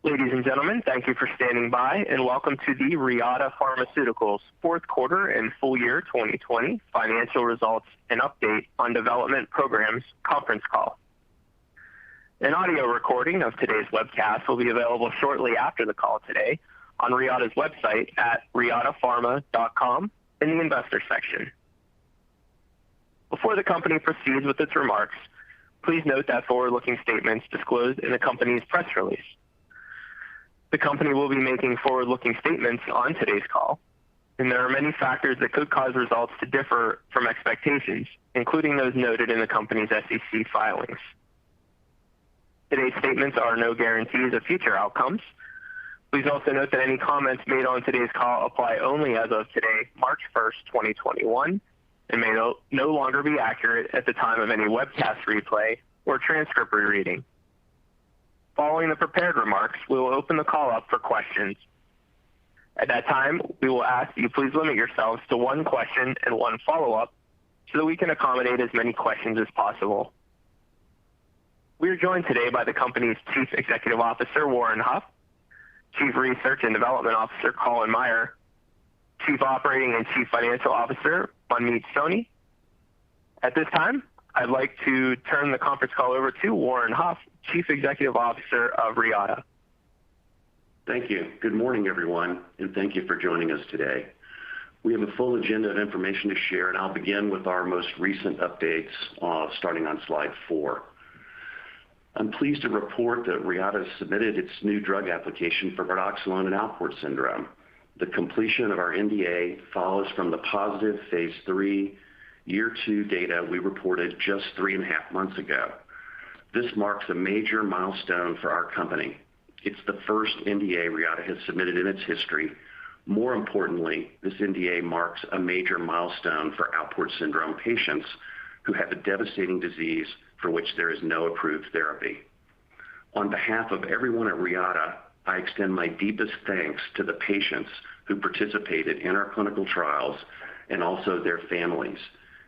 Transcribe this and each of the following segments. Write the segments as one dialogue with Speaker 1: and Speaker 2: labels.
Speaker 1: Ladies and gentlemen, thank you for standing by, and welcome to the Reata Pharmaceuticals fourth quarter and full year 2020 financial results and update on development programs conference call. An audio recording of today's webcast will be available shortly after the call today on Reata's website at reatapharma.com in the investor section. Before the company proceeds with its remarks, please note that forward-looking statements disclosed in the company's press release. The company will be making forward-looking statements on today's call, and there are many factors that could cause results to differ from expectations, including those noted in the company's SEC filings. Today's statements are no guarantees of future outcomes. Please also note that any comments made on today's call apply only as of today, March 1st, 2021, and may no longer be accurate at the time of any webcast replay or transcript rereading. Following the prepared remarks, we will open the call up for questions. At that time, we will ask that you please limit yourselves to one question and one follow-up so that we can accommodate as many questions as possible. We are joined today by the company's Chief Executive Officer, Warren Huff, Chief Research and Development Officer, Colin Meyer, Chief Operating and Chief Financial Officer, Manmeet Soni. At this time, I'd like to turn the conference call over to Warren Huff, Chief Executive Officer of Reata.
Speaker 2: Thank you. Good morning, everyone, and thank you for joining us today. We have a full agenda of information to share, and I'll begin with our most recent updates, starting on slide 4. I'm pleased to report that Reata submitted its new drug application for bardoxolone and Alport syndrome. The completion of our NDA follows from the positive phase 3 year 2 data we reported just 3.5 months ago. This marks a major milestone for our company. It's the first NDA Reata has submitted in its history. More importantly, this NDA marks a major milestone for Alport syndrome patients who have a devastating disease for which there is no approved therapy. On behalf of everyone at Reata, I extend my deepest thanks to the patients who participated in our clinical trials and also their families.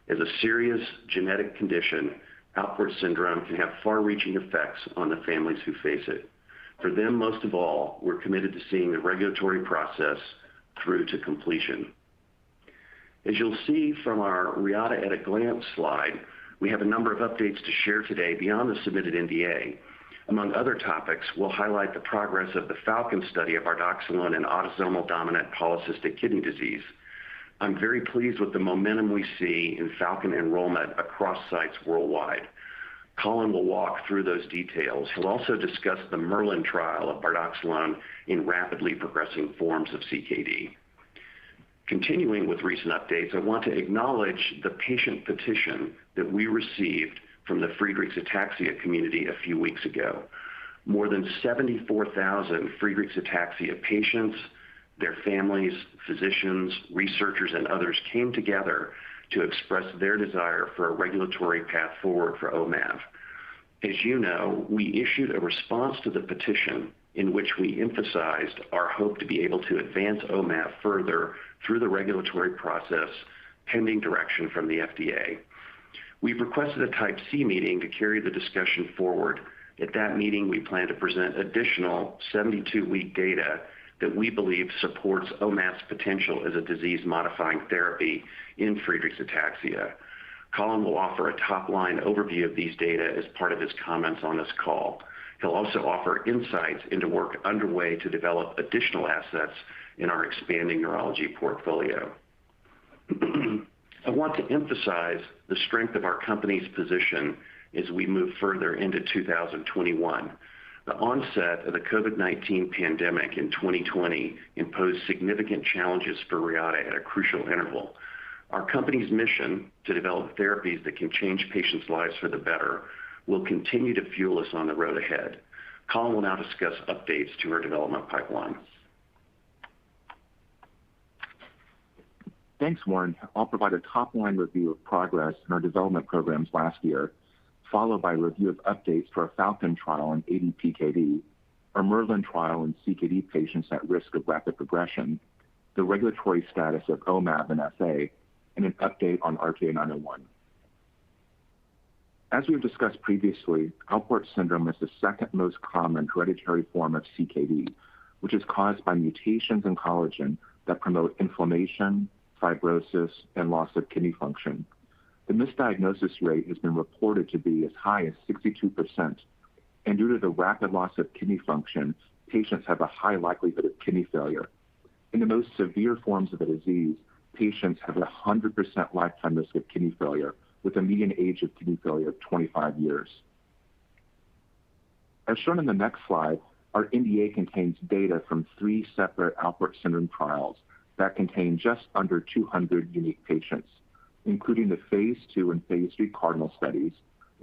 Speaker 2: As a serious genetic condition, Alport syndrome can have far-reaching effects on the families who face it. For them, most of all, we're committed to seeing the regulatory process through to completion. As you'll see from our Reata at a glance slide, we have a number of updates to share today beyond the submitted NDA. Among other topics, we'll highlight the progress of the FALCON study of bardoxolone in autosomal dominant polycystic kidney disease. I'm very pleased with the momentum we see in FALCON enrollment across sites worldwide. Colin will walk through those details. He'll also discuss the MERLIN trial of bardoxolone in rapidly progressing forms of CKD. Continuing with recent updates, I want to acknowledge the patient petition that we received from the Friedreich's ataxia community a few weeks ago. More than 74,000 Friedreich's ataxia patients, their families, physicians, researchers, and others came together to express their desire for a regulatory path forward for OMAV. As you know, we issued a response to the petition in which we emphasized our hope to be able to advance OMAV further through the regulatory process pending direction from the FDA. We've requested a Type C meeting to carry the discussion forward. At that meeting, we plan to present additional 72-week data that we believe supports OMAV's potential as a disease-modifying therapy in Friedreich's ataxia. Colin will offer a top-line overview of these data as part of his comments on this call. He'll also offer insights into work underway to develop additional assets in our expanding neurology portfolio. I want to emphasize the strength of our company's position as we move further into 2021. The onset of the COVID-19 pandemic in 2020 imposed significant challenges for Reata at a crucial interval. Our company's mission to develop therapies that can change patients' lives for the better will continue to fuel us on the road ahead. Colin will now discuss updates to our development pipeline.
Speaker 3: Thanks, Warren. I'll provide a top-line review of progress in our development programs last year, followed by a review of updates to our FALCON trial in ADPKD, our MERLIN trial in CKD patients at risk of rapid progression, the regulatory status of OMAV and FA, and an update on RTA901. As we've discussed previously, Alport syndrome is the second most common hereditary form of CKD, which is caused by mutations in collagen that promote inflammation, fibrosis, and loss of kidney function. The misdiagnosis rate has been reported to be as high as 62%, and due to the rapid loss of kidney function, patients have a high likelihood of kidney failure. In the most severe forms of the disease, patients have a 100% lifetime risk of kidney failure, with a median age of kidney failure of 25 years. As shown in the next slide, our NDA contains data from 3 separate Alport syndrome trials that contain just under 200 unique patients, including the Phase 2 and Phase 3 Cardinal studies,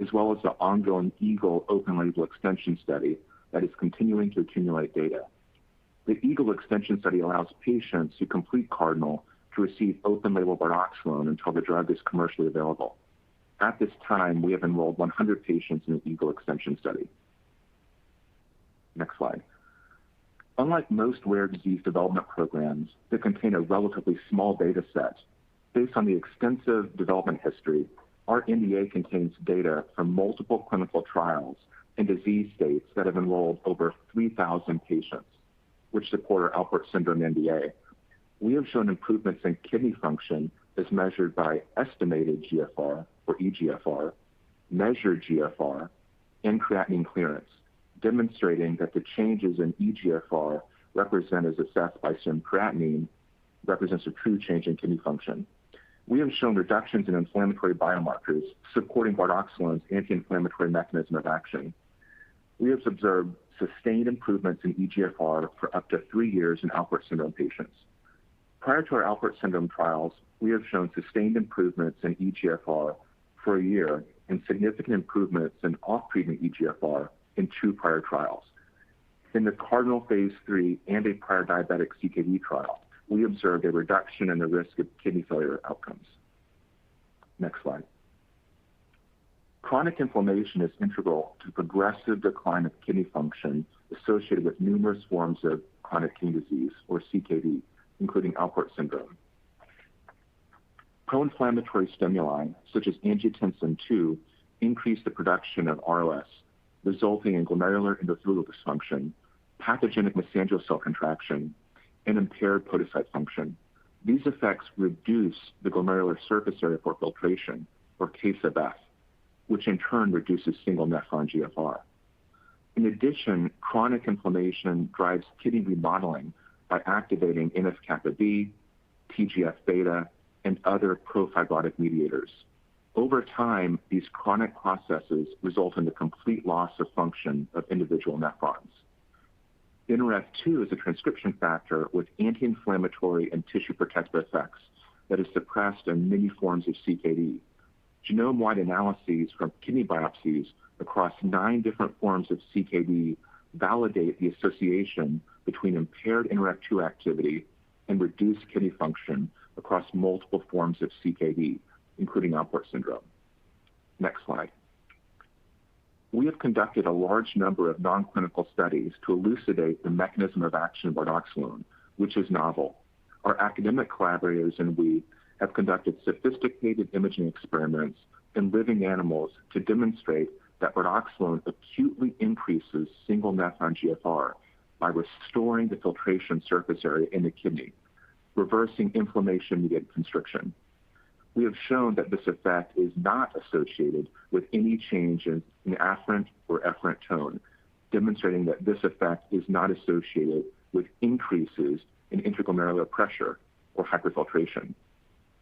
Speaker 3: as well as the ongoing EAGLE open-label extension study that is continuing to accumulate data. The EAGLE extension study allows patients who complete Cardinal to receive open-label bardoxolone until the drug is commercially available. At this time, we have enrolled 100 patients in the EAGLE extension study. Next slide. Unlike most rare disease development programs that contain a relatively small data set, based on the extensive development history, our NDA contains data from multiple clinical trials in disease states that have enrolled over 3,000 patients, which support our Alport syndrome NDA. We have shown improvements in kidney function as measured by estimated GFR, or eGFR, measured GFR, and creatinine clearance, demonstrating that the changes in eGFR represented as assessed by serum creatinine represents a true change in kidney function. We have shown reductions in inflammatory biomarkers supporting bardoxolone's anti-inflammatory mechanism of action. We have observed sustained improvements in eGFR for up to 3 years in Alport syndrome patients. Prior to our Alport syndrome trials, we have shown sustained improvements in eGFR for a year and significant improvements in off-treatment eGFR in 2 prior trials. In the Cardinal Phase 3 and a prior diabetic CKD trial, we observed a reduction in the risk of kidney failure outcomes. Next slide. Chronic inflammation is integral to progressive decline of kidney function associated with numerous forms of chronic kidney disease, or CKD, including Alport syndrome. Pro-inflammatory stimuli, such as angiotensin II, increase the production of ROS, resulting in glomerular endothelial dysfunction, pathogenic mesangial cell contraction, and impaired podocyte function. These effects reduce the glomerular surface area for filtration, or KSFF, which in turn reduces single nephron GFR. In addition, chronic inflammation drives kidney remodeling by activating NF-kappa B, TGF-beta, and other profibrotic mediators. Over time, these chronic processes result in the complete loss of function of individual nephrons. NRF2 is a transcription factor with anti-inflammatory and tissue protective effects that is suppressed in many forms of CKD. Genome-wide analyses from kidney biopsies across 9 different forms of CKD validate the association between impaired NRF2 activity and reduced kidney function across multiple forms of CKD, including Alport syndrome. Next slide. We have conducted a large number of non-clinical studies to elucidate the mechanism of action of bardoxolone, which is novel. Our academic collaborators and we have conducted sophisticated imaging experiments in living animals to demonstrate that bardoxolone acutely increases single nephron GFR by restoring the filtration surface area in the kidney, reversing inflammation-mediated constriction. We have shown that this effect is not associated with any change in afferent or efferent tone, demonstrating that this effect is not associated with increases in intraglomerular pressure or hyperfiltration.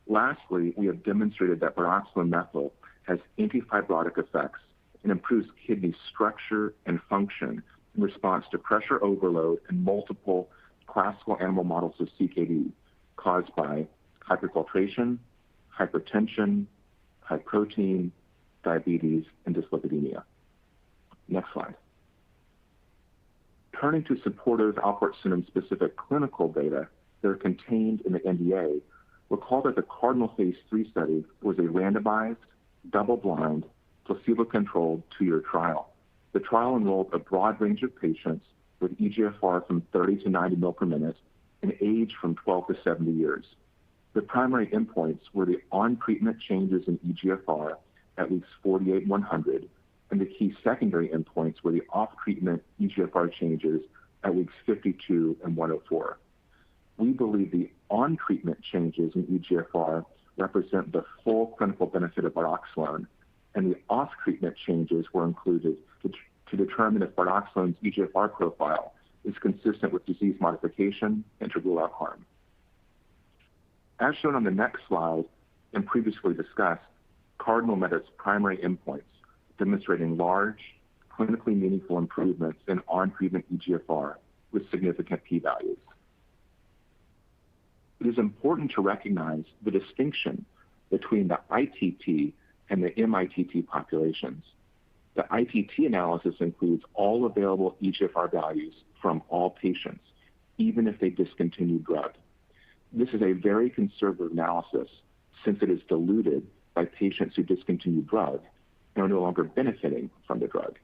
Speaker 3: Lastly, we have demonstrated that bardoxolone methyl has antifibrotic effects and improves kidney structure and function in response to pressure overload in multiple classical animal models of CKD caused by hyperfiltration, hypertension, high protein, diabetes, and dyslipidemia. Next slide. Turning to supportive Alport syndrome specific clinical data that are contained in the NDA, recall that the Cardinal Phase 3 study was a randomized, double-blind, placebo-controlled 2-year trial. The trial enrolled a broad range of patients with eGFR from 30 to 90 ml per minute and age from 12 to 70 years. The primary endpoints were the on-treatment changes in eGFR at weeks 48 and 100, and the key secondary endpoints were the off-treatment eGFR changes at weeks 52 and 104. We believe the on-treatment changes in eGFR represent the full clinical benefit of bardoxolone, and the off-treatment changes were included to determine if bardoxolone's eGFR profile is consistent with disease modification and to rule out harm. As shown on the next slide and previously discussed, Cardinal met its primary endpoints, demonstrating large, clinically meaningful improvements in on-treatment eGFR with significant p-values. It is important to recognize the distinction between the ITT and the MITT populations. The ITT analysis includes all available eGFR values from all patients, even if they discontinued drug. This is a very conservative analysis since it is diluted by patients who discontinued drug and are no longer benefiting from the drug.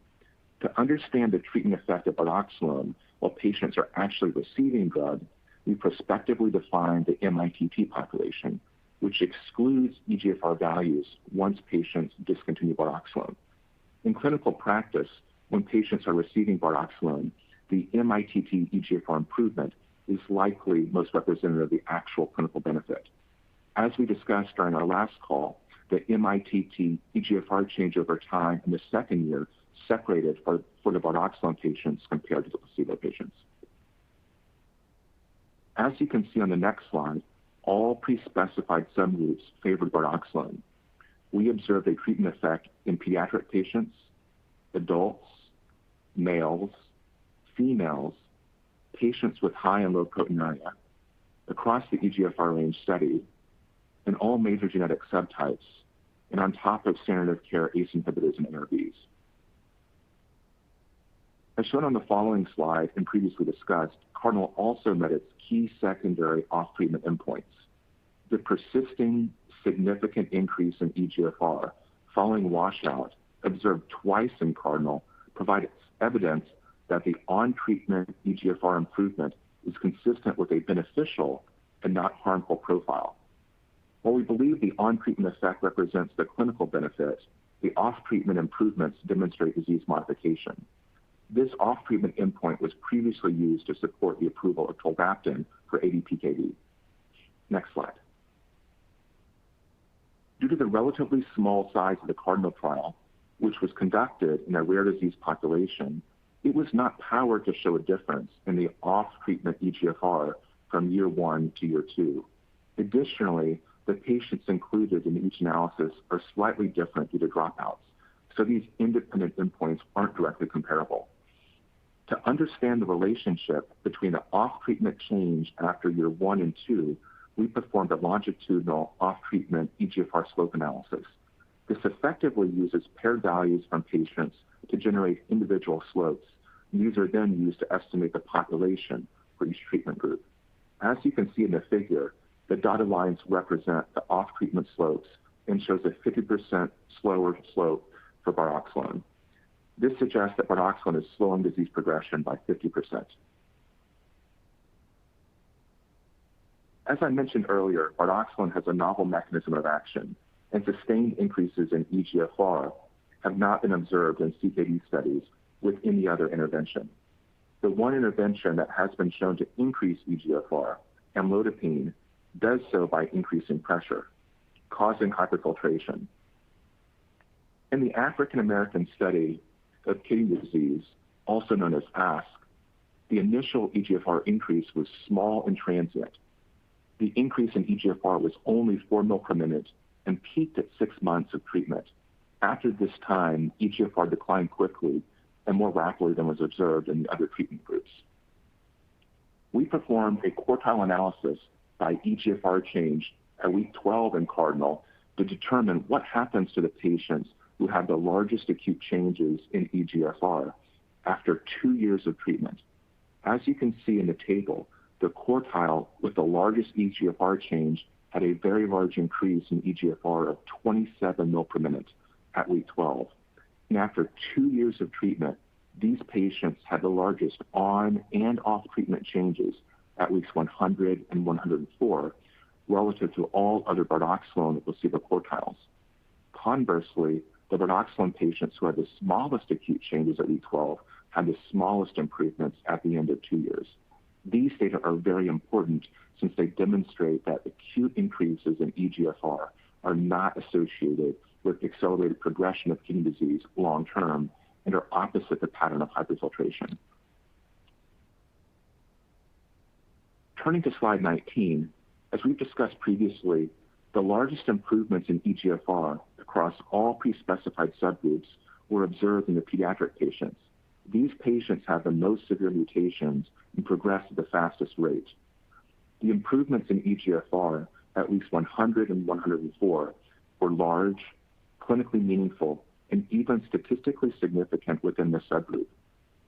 Speaker 3: To understand the treatment effect of bardoxolone while patients are actually receiving drug, we prospectively define the MITT population, which excludes eGFR values once patients discontinue bardoxolone. In clinical practice, when patients are receiving bardoxolone, the MITT eGFR improvement is likely most representative of the actual clinical benefit. As we discussed during our last call, the MITT eGFR change over time in the second year separated for the bardoxolone patients compared to the placebo patients. As you can see on the next slide, all pre-specified subgroups favored bardoxolone. We observed a treatment effect in pediatric patients, adults, males, females, patients with high and low proteinuria, across the eGFR range studied, in all major genetic subtypes, and on top of standard of care ACE inhibitors and ARBs. As shown on the following slide and previously discussed, Cardinal also met its key secondary off-treatment endpoints. The persisting significant increase in eGFR following washout observed twice in Cardinal provides evidence that the on-treatment eGFR improvement is consistent with a beneficial and not harmful profile. While we believe the on-treatment effect represents the clinical benefit, the off-treatment improvements demonstrate disease modification. This off-treatment endpoint was previously used to support the approval of tolvaptan for ADPKD. Next slide. Due to the relatively small size of the Cardinal trial, which was conducted in a rare disease population, it was not powered to show a difference in the off-treatment eGFR from year 1 to year 2. Additionally, the patients included in each analysis are slightly different due to dropouts, so these independent endpoints aren't directly comparable. To understand the relationship between the off-treatment change after year 1 and 2, we performed a longitudinal off-treatment eGFR slope analysis. This effectively uses paired values from patients to generate individual slopes, and these are then used to estimate the population for each treatment group. As you can see in the figure, the dotted lines represent the off-treatment slopes and shows a 50% slower slope for bardoxolone. This suggests that bardoxolone is slowing disease progression by 50%. As I mentioned earlier, bardoxolone has a novel mechanism of action, and sustained increases in eGFR have not been observed in CKD studies with any other intervention. The one intervention that has been shown to increase eGFR, amlodipine, does so by increasing pressure, causing hyperfiltration. In the African American study of kidney disease, also known as ASK, the initial eGFR increase was small and transient. The increase in eGFR was only 4 ml per minute and peaked at 6 months of treatment. After this time, eGFR declined quickly and more rapidly than was observed in the other treatment groups. We performed a quartile analysis by eGFR change at week 12 in Cardinal to determine what happens to the patients who have the largest acute changes in eGFR after 2 years of treatment. As you can see in the table, the quartile with the largest eGFR change had a very large increase in eGFR of 27 ml per minute at week 12. And after 2 years of treatment, these patients had the largest on and off treatment changes at weeks 100 and 104 relative to all other bardoxolone and placebo quartiles. Conversely, the bardoxolone patients who had the smallest acute changes at week 12 had the smallest improvements at the end of 2 years. These data are very important since they demonstrate that acute increases in eGFR are not associated with accelerated progression of kidney disease long-term and are opposite the pattern of hyperfiltration. Turning to slide 19, as we've discussed previously, the largest improvements in eGFR across all pre-specified subgroups were observed in the pediatric patients. These patients have the most severe mutations and progress at the fastest rate. The improvements in eGFR at weeks 100 and 104 were large, clinically meaningful, and even statistically significant within the subgroup.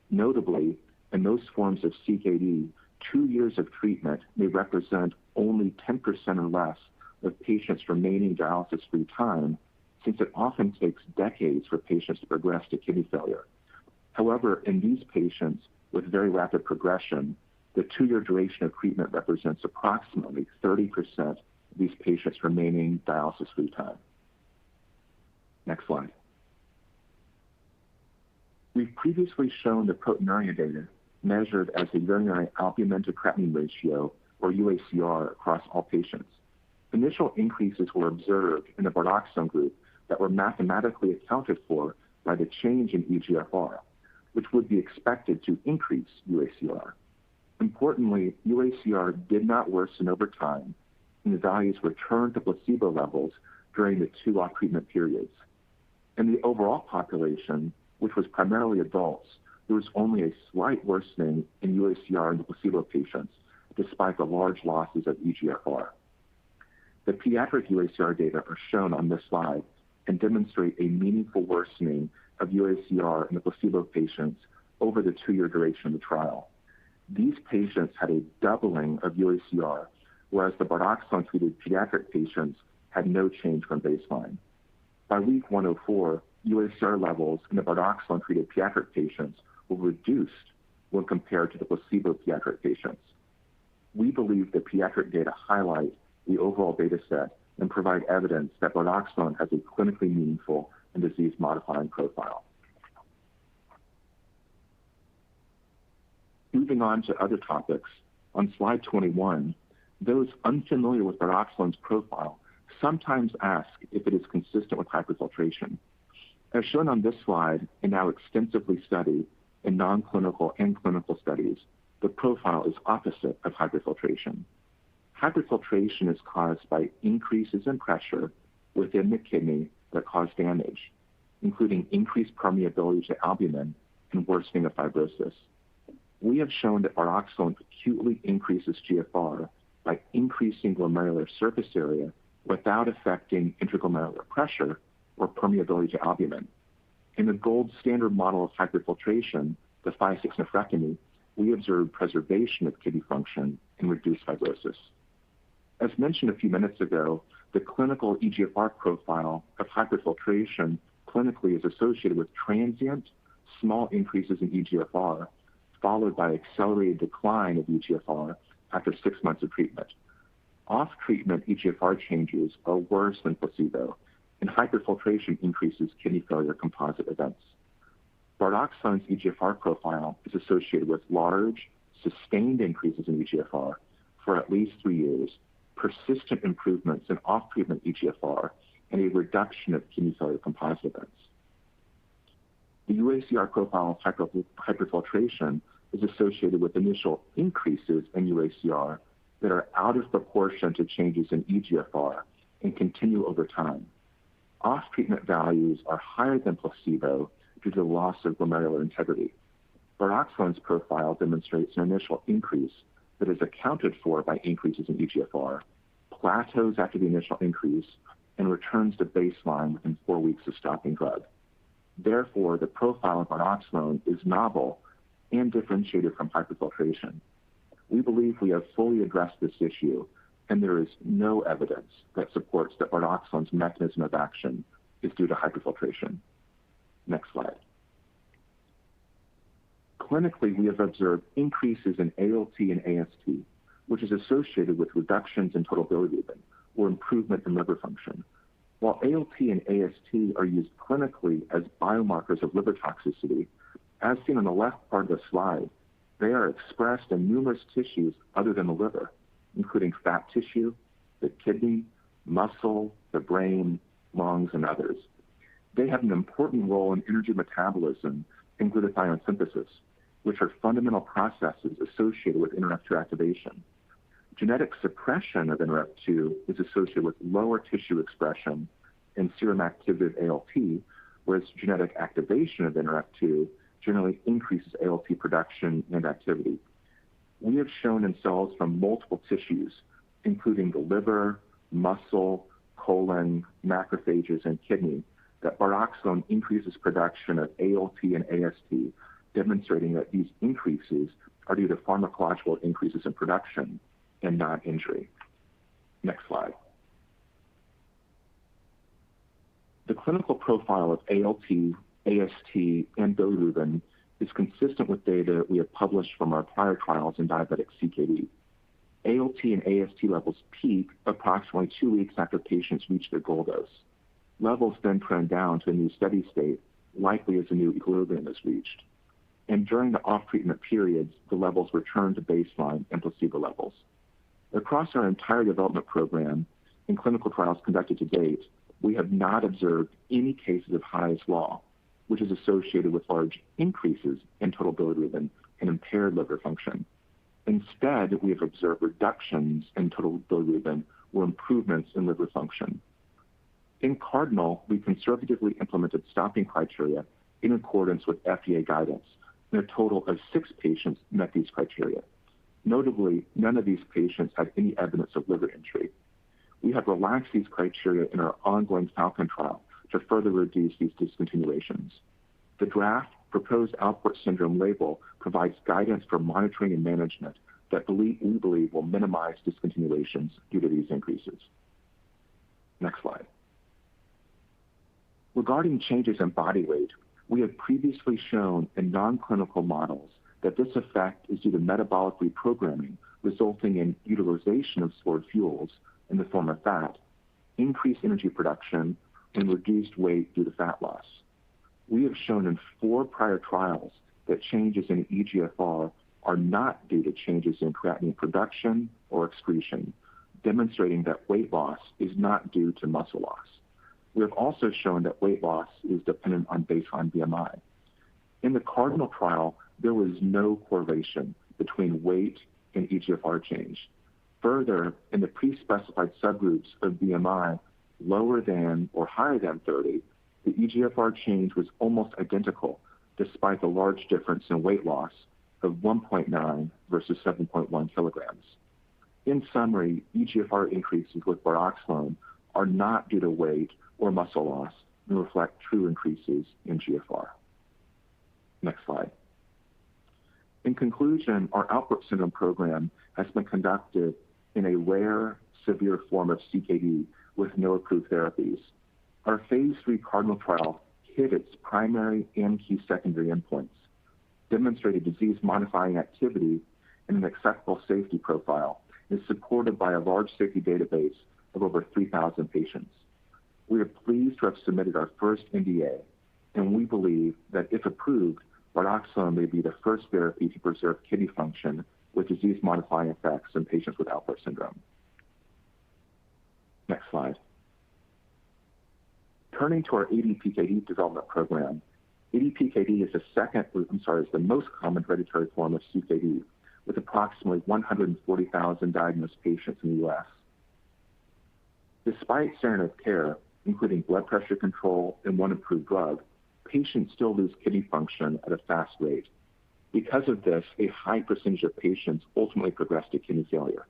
Speaker 3: Notably, in most forms of CKD, 2 years of treatment may represent only 10% or less of patients remaining dialysis-free time, since it often takes decades for patients to progress to kidney failure. However, in these patients with very rapid progression, the 2-year duration of treatment represents approximately 30% of these patients remaining dialysis-free time. Next slide. We've previously shown the proteinuria data measured as the urinary albumin to creatinine ratio, or UACR, across all patients. Initial increases were observed in the bardoxolone group that were mathematically accounted for by the change in eGFR, which would be expected to increase UACR. Importantly, UACR did not worsen over time, and the values returned to placebo levels during the 2 off-treatment periods. In the overall population, which was primarily adults, there was only a slight worsening in UACR in the placebo patients, despite the large losses of eGFR. The pediatric UACR data are shown on this slide and demonstrate a meaningful worsening of UACR in the placebo patients over the 2-year duration of the trial. These patients had a doubling of UACR, whereas the bardoxolone-treated pediatric patients had no change from baseline. By week 104, UACR levels in the bardoxolone-treated pediatric patients were reduced when compared to the placebo pediatric patients. We believe the pediatric data highlight the overall data set and provide evidence that bardoxolone has a clinically meaningful and disease-modifying profile. Moving on to other topics, on slide 21, those unfamiliar with bardoxolone's profile sometimes ask if it is consistent with hyperfiltration. As shown on this slide, and now extensively studied in non-clinical and clinical studies, the profile is opposite of hyperfiltration. Hyperfiltration is caused by increases in pressure within the kidney that cause damage, including increased permeability to albumin and worsening of fibrosis. We have shown that bardoxolone acutely increases GFR by increasing glomerular surface area without affecting intraglomerular pressure or permeability to albumin. In the gold standard model of hyperfiltration, the 5/6 nephrectomy, we observed preservation of kidney function and reduced fibrosis. As mentioned a few minutes ago, the clinical eGFR profile of hyperfiltration clinically is associated with transient, small increases in eGFR, followed by accelerated decline of eGFR after 6 months of treatment. Off-treatment eGFR changes are worse than placebo, and hyperfiltration increases kidney failure composite events. Bardoxolone's eGFR profile is associated with large, sustained increases in eGFR for at least 3 years, persistent improvements in off-treatment eGFR, and a reduction of kidney failure composite events. The UACR profile of hyperfiltration is associated with initial increases in UACR that are out of proportion to changes in eGFR and continue over time. Off-treatment values are higher than placebo due to the loss of glomerular integrity. Bardoxolone's profile demonstrates an initial increase that is accounted for by increases in eGFR, plateaus after the initial increase, and returns to baseline within 4 weeks of stopping drug. Therefore, the profile of bardoxolone is novel and differentiated from hyperfiltration. We believe we have fully addressed this issue, and there is no evidence that supports that bardoxolone's mechanism of action is due to hyperfiltration. Next slide. Clinically, we have observed increases in ALT and AST, which is associated with reductions in total bilirubin or improvement in liver function. While ALT and AST are used clinically as biomarkers of liver toxicity, as seen on the left part of the slide, they are expressed in numerous tissues other than the liver, including fat tissue, the kidney, muscle, the brain, lungs, and others. They have an important role in energy metabolism and glutathione synthesis, which are fundamental processes associated with NRF2 activation. Genetic suppression of NRF2 is associated with lower tissue expression and serum activity of ALT, whereas genetic activation of NRF2 generally increases ALT production and activity. We have shown in cells from multiple tissues, including the liver, muscle, colon, macrophages, and kidney, that bardoxolone increases production of ALT and AST, demonstrating that these increases are due to pharmacological increases in production and not injury. Next slide. The clinical profile of ALT, AST, and bilirubin is consistent with data we have published from our prior trials in diabetic CKD. ALT and AST levels peak approximately 2 weeks after patients reach their goal dose. Levels then trend down to a new steady state, likely as a new equilibrium is reached. And during the off-treatment periods, the levels return to baseline and placebo levels. Across our entire development program in clinical trials conducted to date, we have not observed any cases of Hy's law, which is associated with large increases in total bilirubin and impaired liver function. Instead, we have observed reductions in total bilirubin or improvements in liver function. In Cardinal, we conservatively implemented stopping criteria in accordance with FDA guidance, and a total of 6 patients met these criteria. Notably, none of these patients had any evidence of liver injury. We have relaxed these criteria in our ongoing Falcon trial to further reduce these discontinuations. The draft proposed Alport syndrome label provides guidance for monitoring and management that we believe will minimize discontinuations due to these increases. Next slide. Regarding changes in body weight, we have previously shown in non-clinical models that this effect is due to metabolic reprogramming, resulting in utilization of stored fuels in the form of fat, increased energy production, and reduced weight due to fat loss. We have shown in 4 prior trials that changes in eGFR are not due to changes in creatinine production or excretion, demonstrating that weight loss is not due to muscle loss. We have also shown that weight loss is dependent on baseline BMI. In the Cardinal trial, there was no correlation between weight and eGFR change. Further, in the pre-specified subgroups of BMI lower than or higher than 30, the eGFR change was almost identical despite the large difference in weight loss of 1.9 versus 7.1 kilograms. In summary, eGFR increases with bardoxolone are not due to weight or muscle loss and reflect true increases in GFR. Next slide. In conclusion, our Alport syndrome program has been conducted in a rare, severe form of CKD with no approved therapies. Our phase 3 Cardinal trial hit its primary and key secondary endpoints, demonstrated disease-modifying activity and an acceptable safety profile, and is supported by a large safety database of over 3,000 patients. We are pleased to have submitted our first NDA, and we believe that if approved, bardoxolone may be the first therapy to preserve kidney function with disease-modifying effects in patients with Alport syndrome. Next slide. Turning to our ADPKD development program, ADPKD is the most common hereditary form of CKD, with approximately 140,000 diagnosed patients in the U.S. Despite standard of care, including blood pressure control and one approved drug, patients still lose kidney function at a fast rate. Because of this, a high percentage of patients ultimately progress to kidney failure.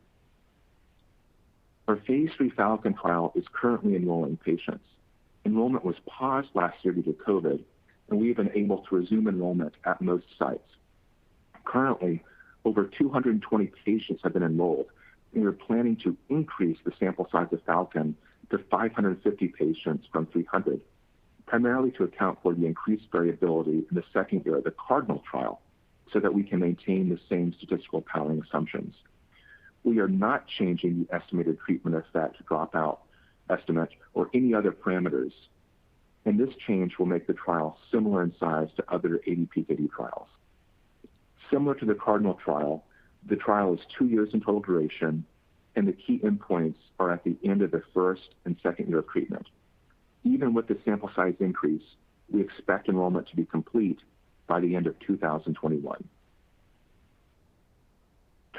Speaker 3: Our phase 3 Falcon trial is currently enrolling patients. Enrollment was paused last year due to COVID, and we have been able to resume enrollment at most sites. Currently, over 220 patients have been enrolled, and we are planning to increase the sample size of Falcon to 550 patients from 300, primarily to account for the increased variability in the second year of the Cardinal trial, so that we can maintain the same statistical powering assumptions. We are not changing the estimated treatment effect dropout estimate or any other parameters. And this change will make the trial similar in size to other ADPKD trials. Similar to the Cardinal trial, the trial is 2 years in total duration, and the key endpoints are at the end of the first and second year of treatment. Even with the sample size increase, we expect enrollment to be complete by the end of 2021.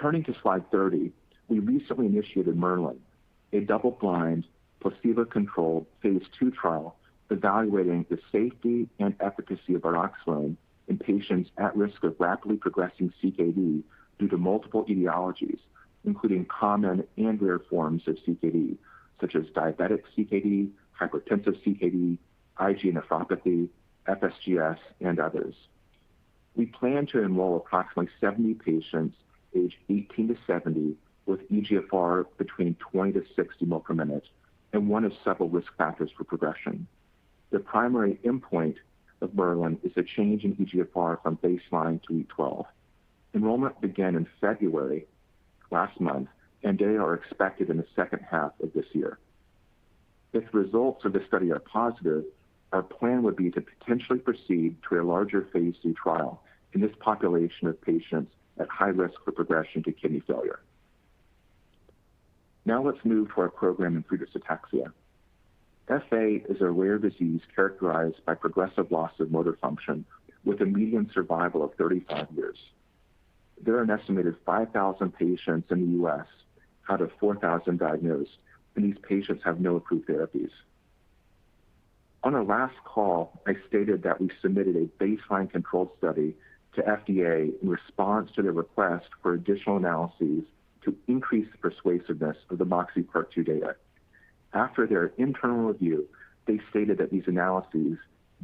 Speaker 3: Turning to slide 30, we recently initiated Merlin, a double-blind, placebo-controlled phase 2 trial evaluating the safety and efficacy of bardoxolone in patients at risk of rapidly progressing CKD due to multiple etiologies, including common and rare forms of CKD, such as diabetic CKD, hypertensive CKD, IgA nephropathy, FSGS, and others. We plan to enroll approximately 70 patients aged 18 to 70 with eGFR between 20 to 60 ml per minute and one of several risk factors for progression. The primary endpoint of Merlin is a change in eGFR from baseline to week 12. Enrollment began in February last month, and data are expected in the second half of this year. If the results of the study are positive, our plan would be to potentially proceed to a larger phase 2 trial in this population of patients at high risk for progression to kidney failure. Now let's move to our program in Friedreich's ataxia. FA is a rare disease characterized by progressive loss of motor function with a median survival of 35 years. There are an estimated 5,000 patients in the U.S. out of 4,000 diagnosed, and these patients have no approved therapies. On our last call, I stated that we submitted a baseline controlled study to FDA in response to their request for additional analyses to increase the persuasiveness of the MOXIe Part 2 data. After their internal review, they stated that these analyses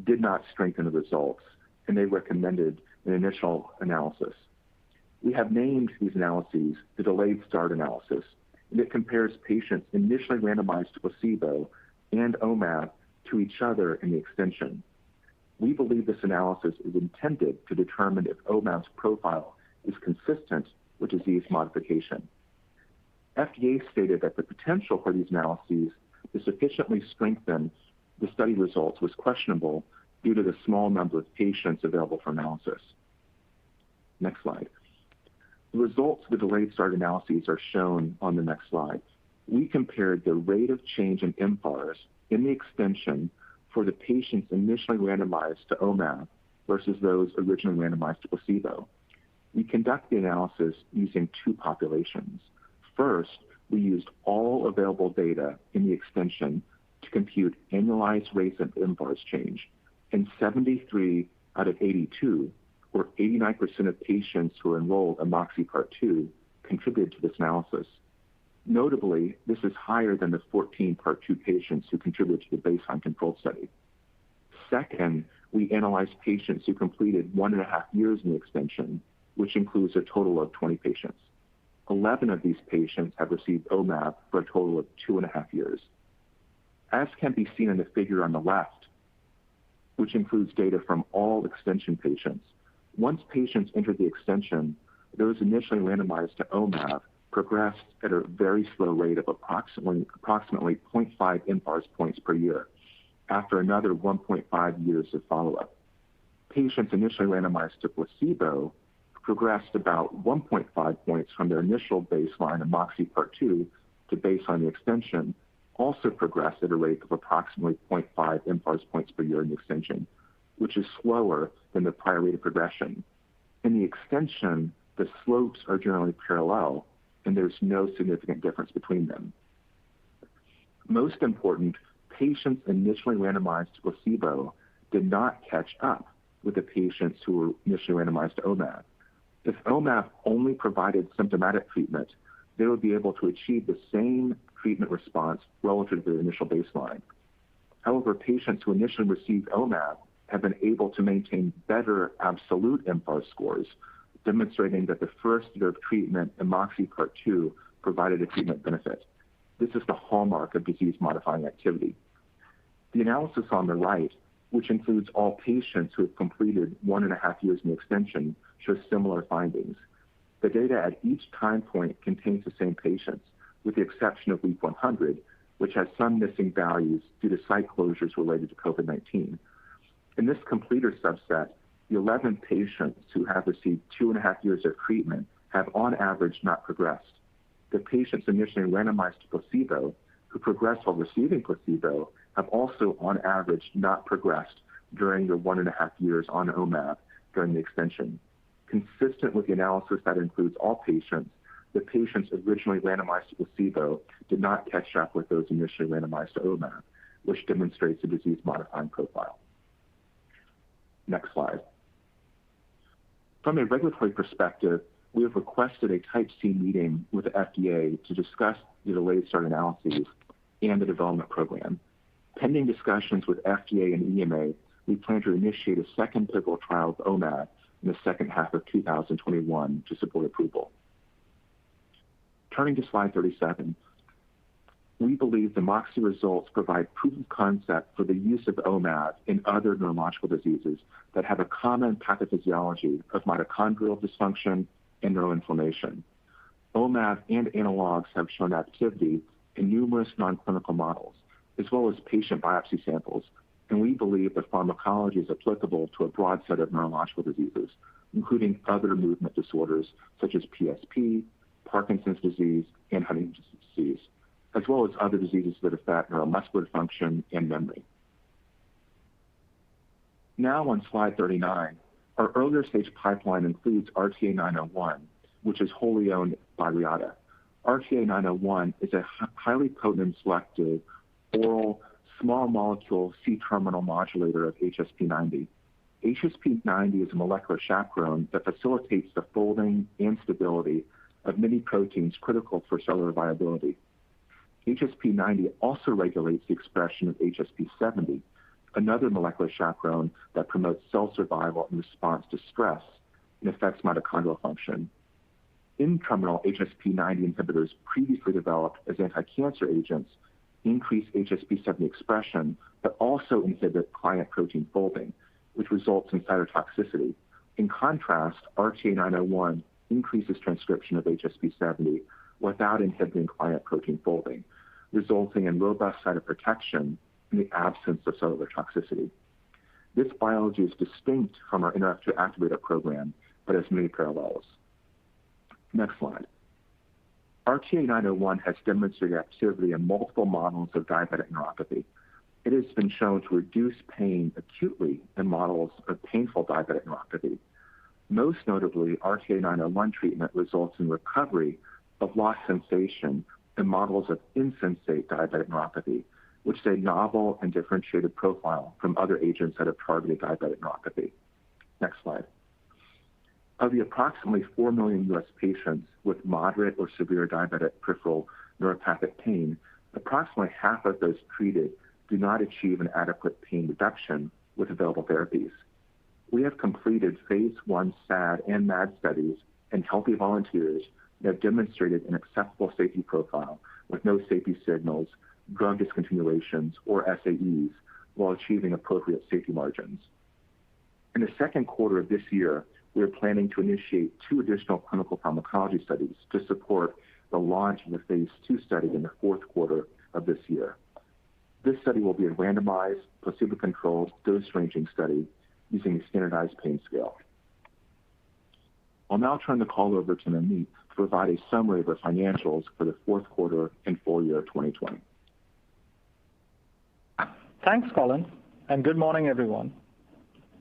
Speaker 3: did not strengthen the results, and they recommended an initial analysis. We have named these analyses the delayed start analysis, and it compares patients initially randomized to placebo and OMAV to each other in the extension. We believe this analysis is intended to determine if OMAV's profile is consistent with disease modification. FDA stated that the potential for these analyses to sufficiently strengthen the study results was questionable due to the small number of patients available for analysis. Next slide. The results of the delayed start analyses are shown on the next slide. We compared the rate of change in mFARS in the extension for the patients initially randomized to OMAV versus those originally randomized to placebo. We conduct the analysis using two populations. First, we used all available data in the extension to compute annualized rates of mFARS change, and 73 out of 82, or 89% of patients who enrolled in MOXIe Part 2, contributed to this analysis. Notably, this is higher than the 14 Part 2 patients who contributed to the baseline controlled study. Second, we analyzed patients who completed 1.5 years in the extension, which includes a total of 20 patients. 11 of these patients have received OMAV for a total of 2.5 years. As can be seen in the figure on the left, which includes data from all extension patients, once patients entered the extension, those initially randomized to OMAV progressed at a very slow rate of approximately 0.5 mFARS points per year after another 1.5 years of follow-up. Patients initially randomized to placebo progressed about 1.5 points from their initial baseline of MOXIe Part 2 to baseline the extension, also progressed at a rate of approximately 0.5 mFARS points per year in the extension, which is slower than the prior rate of progression. In the extension, the slopes are generally parallel, and there's no significant difference between them. Most important, patients initially randomized to placebo did not catch up with the patients who were initially randomized to OMAV. If OMAV only provided symptomatic treatment, they would be able to achieve the same treatment response relative to their initial baseline. However, patients who initially received OMAV have been able to maintain better absolute mFARS scores, demonstrating that the first year of treatment in MOXIe Part 2 provided a treatment benefit. This is the hallmark of disease-modifying activity. The analysis on the right, which includes all patients who have completed 1.5 years in the extension, shows similar findings. The data at each time point contains the same patients, with the exception of week 100, which has some missing values due to site closures related to COVID-19. In this completer subset, the 11 patients who have received 2.5 years of treatment have on average not progressed. The patients initially randomized to placebo who progressed while receiving placebo have also on average not progressed during the 1.5 years on OMAV during the extension. Consistent with the analysis that includes all patients, the patients originally randomized to placebo did not catch up with those initially randomized to OMAV, which demonstrates a disease-modifying profile. Next slide. From a regulatory perspective, we have requested a Type C meeting with the FDA to discuss the delayed start analyses and the development program. Pending discussions with FDA and EMA, we plan to initiate a second pivotal trial of OMAV in the second half of 2021 to support approval. Turning to slide 37, we believe the MOXIe results provide proof of concept for the use of OMAV in other neurological diseases that have a common pathophysiology of mitochondrial dysfunction and neuroinflammation. OMAV and analogs have shown activity in numerous non-clinical models, as well as patient biopsy samples, and we believe the pharmacology is applicable to a broad set of neurological diseases, including other movement disorders such as PSP, Parkinson's disease, and Huntington's disease, as well as other diseases that affect neuromuscular function and memory. Now on slide 39, our earlier stage pipeline includes RTA-901, which is wholly owned by Reata. RTA-901 is a highly potent and selective oral small molecule C-terminal modulator of HSP90. HSP90 is a molecular chaperone that facilitates the folding and stability of many proteins critical for cellular viability. HSP90 also regulates the expression of HSP70, another molecular chaperone that promotes cell survival in response to stress and affects mitochondrial function. N-terminal HSP90 inhibitors previously developed as anti-cancer agents increase HSP70 expression, but also inhibit client protein folding, which results in cytotoxicity. In contrast, RTA-901 increases transcription of HSP70 without inhibiting client protein folding, resulting in robust cytoprotection in the absence of cellular toxicity. This biology is distinct from our interactive activator program, but has many parallels. Next slide. RTA-901 has demonstrated activity in multiple models of diabetic neuropathy. It has been shown to reduce pain acutely in models of painful diabetic neuropathy. Most notably, RTA-901 treatment results in recovery of lost sensation in models of insensate diabetic neuropathy, which is a novel and differentiated profile from other agents that have targeted diabetic neuropathy. Next slide. Of the approximately 4 million U.S. patients with moderate or severe diabetic peripheral neuropathic pain, approximately half of those treated do not achieve an adequate pain reduction with available therapies. We have completed phase 1 SAD and MAD studies in healthy volunteers that have demonstrated an acceptable safety profile with no safety signals, drug discontinuations, or SAEs while achieving appropriate safety margins. In the second quarter of this year, we are planning to initiate 2 additional clinical pharmacology studies to support the launch of the phase 2 study in the fourth quarter of this year. This study will be a randomized, placebo-controlled, dose-ranging study using a standardized pain scale. I'll now turn the call over to Namit to provide a summary of our financials for the fourth quarter and full year 2020.
Speaker 4: Thanks, Colin, and good morning, everyone.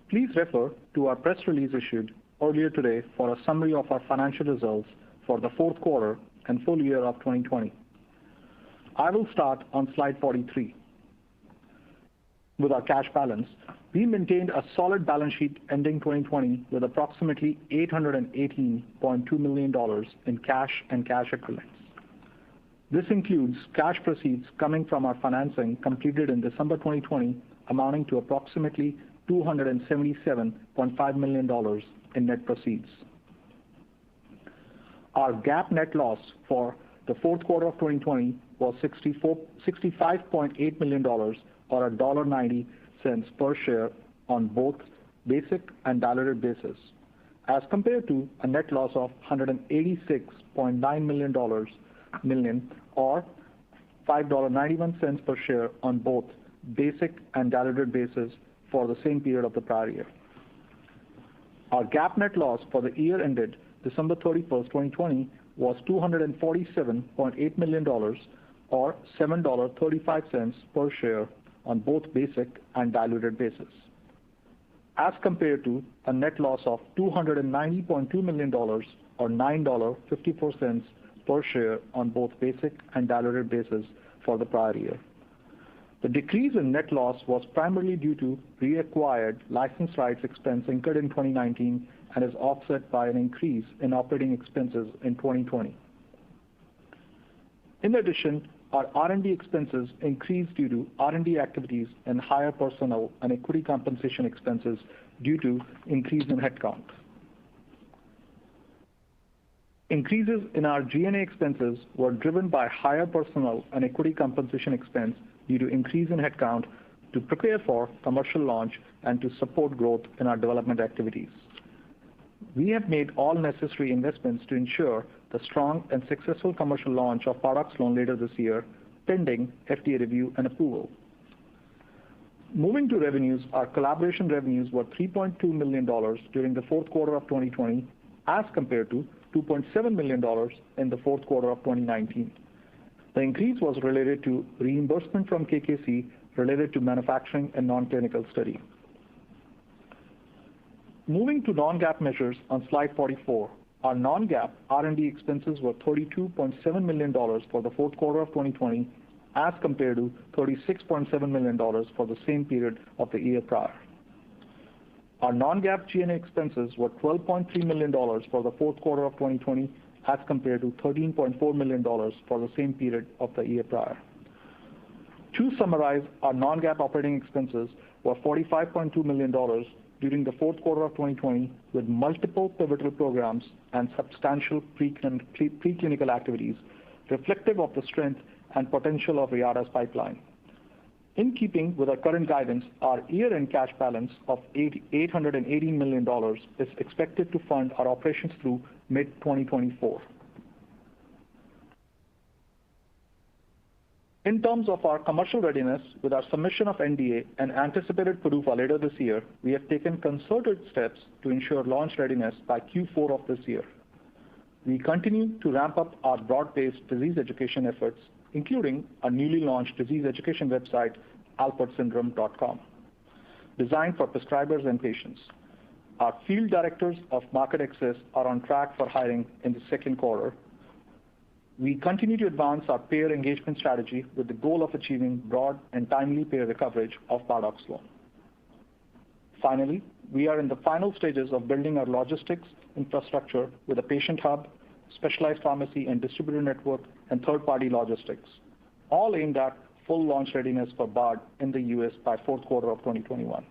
Speaker 4: Please refer to our press release issued earlier today for a summary of our financial results for the fourth quarter and full year of 2020. I will start on slide 43. With our cash balance, we maintained a solid balance sheet ending 2020 with approximately $818.2 million in cash and cash equivalents. This includes cash proceeds coming from our financing completed in December 2020, amounting to approximately $277.5 million in net proceeds. Our GAAP net loss for the fourth quarter of 2020 was $65.8 million, or $1.90 per share on both basic and diluted basis, as compared to a net loss of $186.9 million or $5.91 per share on both basic and diluted basis for the same period of the prior year. Our GAAP net loss for the year ended December 31st, 2020 was $247.8 million or $7.35 per share on both basic and diluted basis, as compared to a net loss of $290.2 million or $9.54 per share on both basic and diluted basis for the prior year. The decrease in net loss was primarily due to reacquired license rights expense incurred in 2019 and is offset by an increase in operating expenses in 2020. In addition, our R&D expenses increased due to R&D activities and higher personnel and equity compensation expenses due to increase in headcount. Increases in our G&A expenses were driven by higher personnel and equity compensation expense due to increase in headcount to prepare for commercial launch and to support growth in our development activities. We have made all necessary investments to ensure the strong and successful commercial launch of Bardoxolone later this year, pending FDA review and approval. Moving to revenues, our collaboration revenues were $3.2 million during the fourth quarter of 2020 as compared to $2.7 million in the fourth quarter of 2019. The increase was related to reimbursement from KKC related to manufacturing and non-clinical study. Moving to non-GAAP measures on slide 44, our non-GAAP R&D expenses were $32.7 million for the fourth quarter of 2020 as compared to $36.7 million for the same period of the year prior. Our non-GAAP G&A expenses were $12.3 million for the fourth quarter of 2020 as compared to $13.4 million for the same period of the year prior. To summarize, our non-GAAP operating expenses were $45.2 million during the fourth quarter of 2020 with multiple pivotal programs and substantial preclinical activities reflective of the strength and potential of Reata's pipeline. In keeping with our current guidance, our year-end cash balance of $880 million is expected to fund our operations through mid-2024. In terms of our commercial readiness, with our submission of NDA and anticipated PDUFA later this year, we have taken concerted steps to ensure launch readiness by Q4 of this year. We continue to ramp up our broad-based disease education efforts, including our newly launched disease education website, alportsyndrome.com, designed for prescribers and patients. Our field directors of market access are on track for hiring in the second quarter. We continue to advance our payer engagement strategy with the goal of achieving broad and timely payer coverage of Bardoxolone. Finally, we are in the final stages of building our logistics infrastructure with a patient hub, specialized pharmacy and distributor network, and third-party logistics, all aimed at full launch readiness for BARD in the U.S. by fourth quarter of 2021,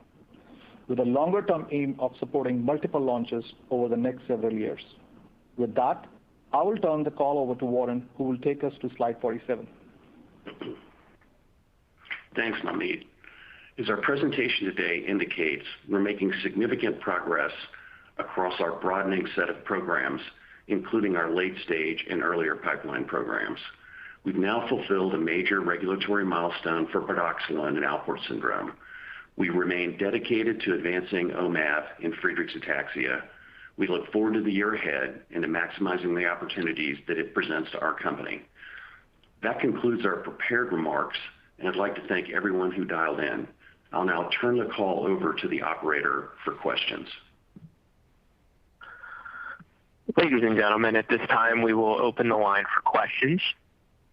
Speaker 4: with a longer-term aim of supporting multiple launches over the next several years. With that, I will turn the call over to Warren, who will take us to slide 47.
Speaker 2: Thanks, Namit. As our presentation today indicates, we're making significant progress across our broadening set of programs, including our late-stage and earlier pipeline programs. We've now fulfilled a major regulatory milestone for Bardoxolone and Alport syndrome. We remain dedicated to advancing OMAV in Friedreich's ataxia. We look forward to the year ahead and to maximizing the opportunities that it presents to our company. That concludes our prepared remarks, and I'd like to thank everyone who dialed in. I'll now turn the call over to the operator for questions.
Speaker 1: Ladies and gentlemen, at this time we will open the line for questions.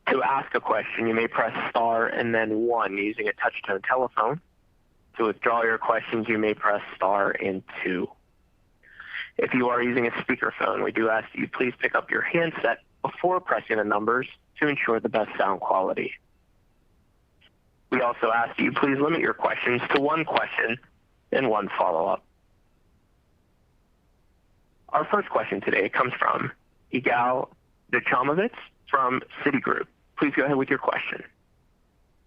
Speaker 1: To ask a question, you may press star and then 1 using a touch-tone telephone. To withdraw your questions, you may press star and 2. If you are using a speakerphone, we do ask that you please pick up your handset before pressing the numbers to ensure the best sound quality. We also ask that you please limit your questions to 1 question and 1 follow-up. Our first question today comes from Yigal Nochomovitz from Citigroup. Please go ahead with your question.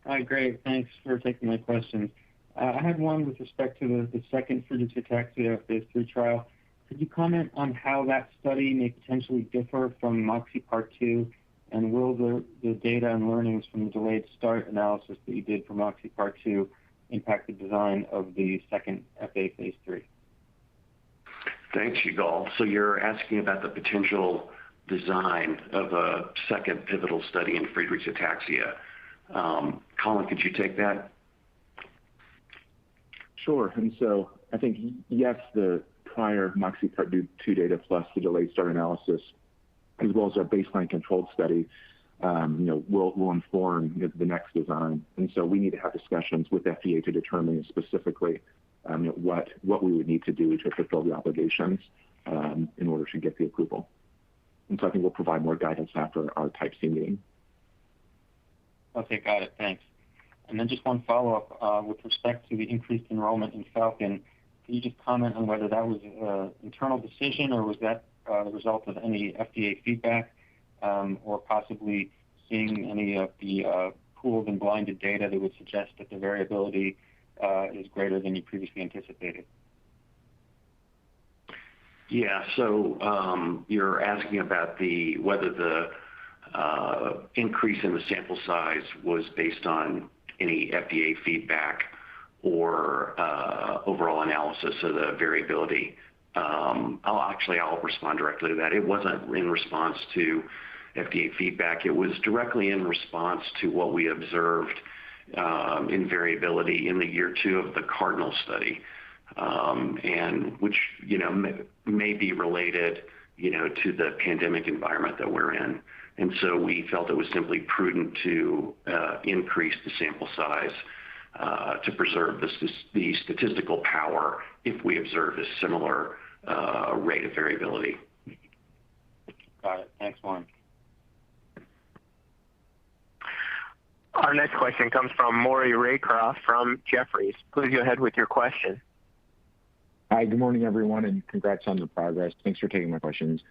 Speaker 5: Hi, great. Thanks for taking my question. I had one with respect to the second Friedreich's ataxia phase 3 trial. Could you comment on how that study may potentially differ from MOXIe Part 2 And will the data and learnings from the delayed start analysis that you did for MOXIe Part 2 impact the design of the second FA Phase 3?
Speaker 2: Thanks, Yigal. So you're asking about the potential design of a second pivotal study in Friedreich's ataxia. Colin, could you take that?
Speaker 3: Sure. And so I think, yes, the prior MOXIe Part 2 data plus the delayed start analysis, as well as our baseline controlled study, will inform the next design. And so we need to have discussions with FDA to determine specifically what we would need to do to fulfill the obligations in order to get the approval. And so I think we'll provide more guidance after our Type C meeting.
Speaker 5: Okay, got it. Thanks. And then just one follow-up with respect to the increased enrollment in Falcon. Can you just comment on whether that was an internal decision or was that the result of any FDA feedback or possibly seeing any of the pooled and blinded data that would suggest that the variability is greater than you previously anticipated?
Speaker 2: Yeah, so you're asking about whether the increase in the sample size was based on any FDA feedback or overall analysis of the variability. I'll respond directly to that. It wasn't in response to FDA feedback. It was directly in response to what we observed in variability in the year 2 of the Cardinal study, and which may be related to the pandemic environment that we're in. And so we felt it was simply prudent to increase the sample size to preserve the statistical power if we observe a similar rate of variability.
Speaker 5: Got it. Thanks, Warren.
Speaker 1: Our next question comes from Maury Raycroft from Jefferies. Please go ahead with your question.
Speaker 6: Hi, good morning, everyone, and congrats on the progress. Thanks for taking my questions.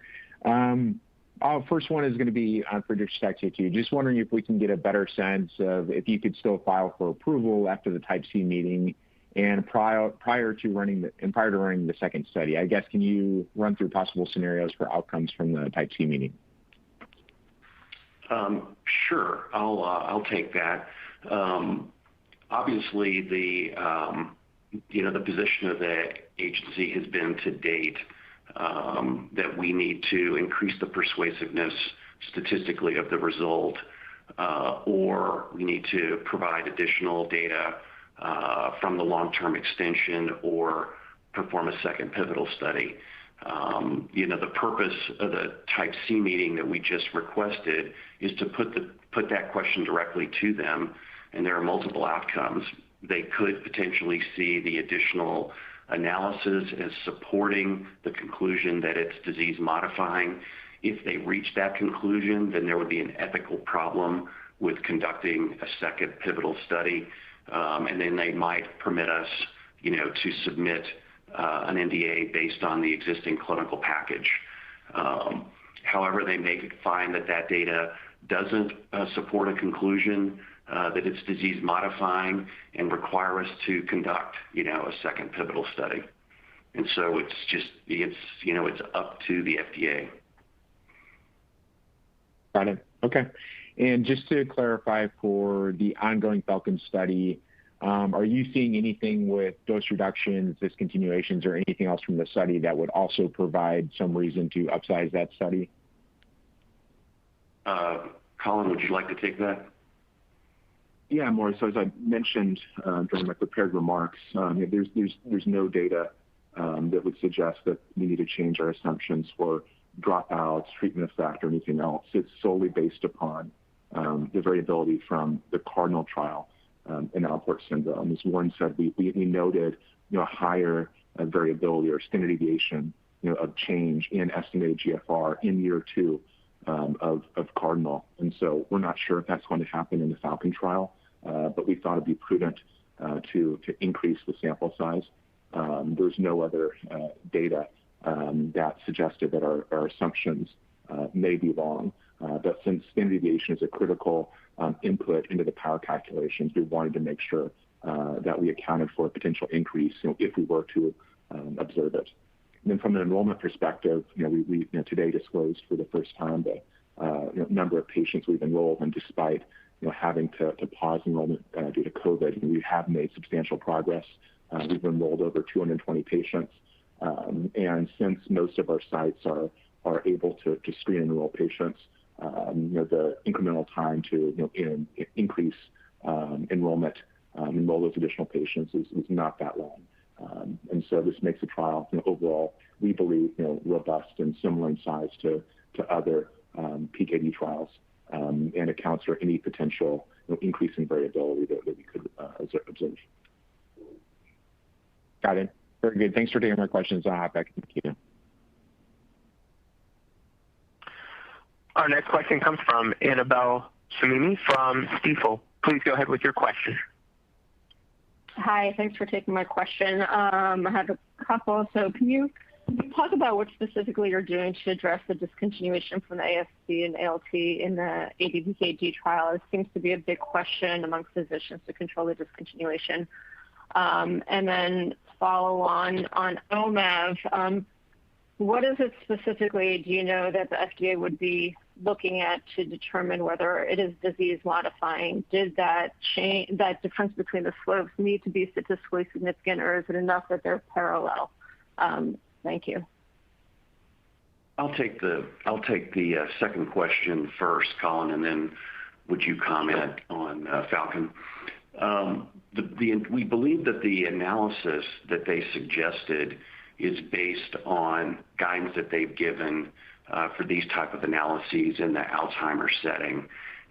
Speaker 6: Our first one is going to be on Friedreich's ataxia 2. Just wondering if we can get a better sense of if you could still file for approval after the Type C meeting and prior to running the second study. I guess, can you run through possible scenarios for outcomes from the Type C meeting?
Speaker 2: Sure, I'll take that. Obviously, the position of the agency has been to date that we need to increase the persuasiveness statistically of the result, or we need to provide additional data from the long-term extension or perform a second pivotal study. The purpose of the Type C meeting that we just requested is to put that question directly to them, and there are multiple outcomes. They could potentially see the additional analysis as supporting the conclusion that it's disease modifying. If they reach that conclusion, then there would be an ethical problem with conducting a second pivotal study, and then they might permit us, to submit an NDA based on the existing clinical package. However, they may find that data doesn't support a conclusion that it's disease modifying and require us to conduct, a second pivotal study. And so it's up to the FDA.
Speaker 6: Got it. Okay. And just to clarify for the ongoing Falcon study, are you seeing anything with dose reductions, discontinuations, or anything else from the study that would also provide some reason to upsize that study?
Speaker 2: Colin, would you like to take that?
Speaker 3: Yeah, Maury. So as I mentioned during my prepared remarks, there's no data that would suggest that we need to change our assumptions for dropouts, treatment effect, or anything else. It's solely based upon the variability from the Cardinal trial in Alport syndrome. As Warren said, we noted higher variability or standard deviation of change in estimated GFR in year 2 of Cardinal. And so we're not sure if that's going to happen in the Falcon trial, but we thought it'd be prudent to increase the sample size. There's no other data that suggested that our assumptions may be wrong. But since standard deviation is a critical input into the power calculations, we wanted to make sure that we accounted for a potential increase if we were to observe it. And then from an enrollment perspective, we today disclosed for the first time number of patients we've enrolled, and despite having to pause enrollment due to COVID, we have made substantial progress. We've enrolled over 220 patients, and since most of our sites are able to screen and enroll patients, the incremental time to increase enrollment, enroll those additional patients is not that long. And so this makes the trial overall, we believe, robust and similar in size to other PKD trials, and accounts for any potential increase in variability that we could observe.
Speaker 6: Got it. Very good. Thanks for taking my questions. I'll hop back in the queue.
Speaker 1: Our next question comes from Annabelle Samimy from Stifel. Please go ahead with your question.
Speaker 7: Hi, thanks for taking my question. I have a couple. So can you talk about what specifically you're doing to address the discontinuation from the ASC and ALT in the ADPKD trial? It seems to be a big question among physicians to control the discontinuation. And then follow on OMAV, what is it specifically, do you know, that the FDA would be looking at to determine whether it is disease modifying? Did that difference between the slopes need to be statistically significant, or is it enough that they're parallel? Thank you.
Speaker 2: I'll take the second question first, Colin, and then would you comment on Falcon? We believe that the analysis that they suggested is based on guidance that they've given for these type of analyses in the Alzheimer's setting.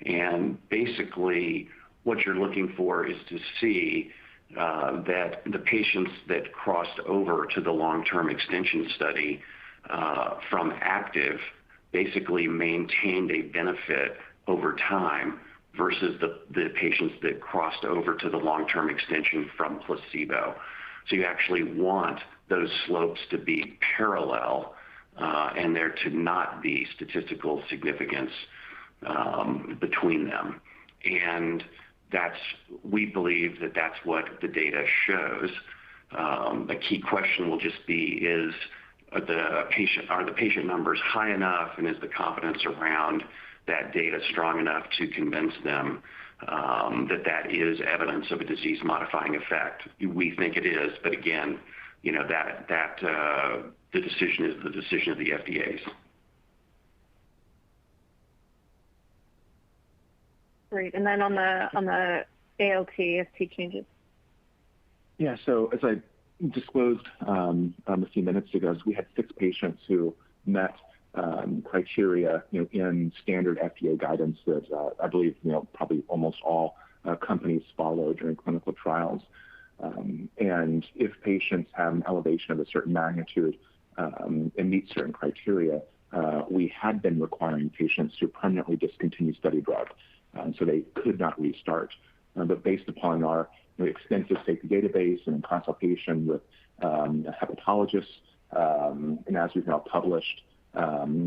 Speaker 2: And basically, what you're looking for is to see that the patients that crossed over to the long-term extension study from active basically maintained a benefit over time versus the patients that crossed over to the long-term extension from placebo. So you actually want those slopes to be parallel and there to not be statistical significance between them. And we believe that that's what the data shows. A key question will just be, are the patient numbers high enough, and is the confidence around that data strong enough to convince them that is evidence of a disease-modifying effect? We think it is, but again, the decision is the decision of the FDA's.
Speaker 7: Great. And then on the ALT, AST changes.
Speaker 3: Yeah. So as I disclosed a few minutes ago, we had 6 patients who met criteria in standard FDA guidance that I believe probably almost all companies follow during clinical trials. And if patients have an elevation of a certain magnitude and meet certain criteria, we had been requiring patients to permanently discontinue study drug, so they could not restart. But based upon our extensive safety database and in consultation with hepatologists, and as we've now published,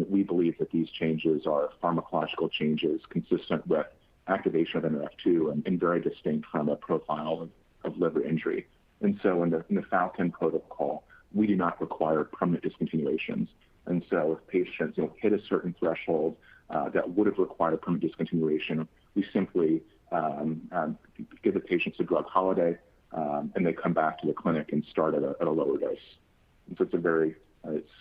Speaker 3: we believe that these changes are pharmacological changes consistent with activation of NRF2 and very distinct from a profile of liver injury. And so in the Falcon protocol, we do not require permanent discontinuations. And so if patients hit a certain threshold that would have required a permanent discontinuation, we simply give the patients a drug holiday, and they come back to the clinic and start at a lower dose. And so it's a very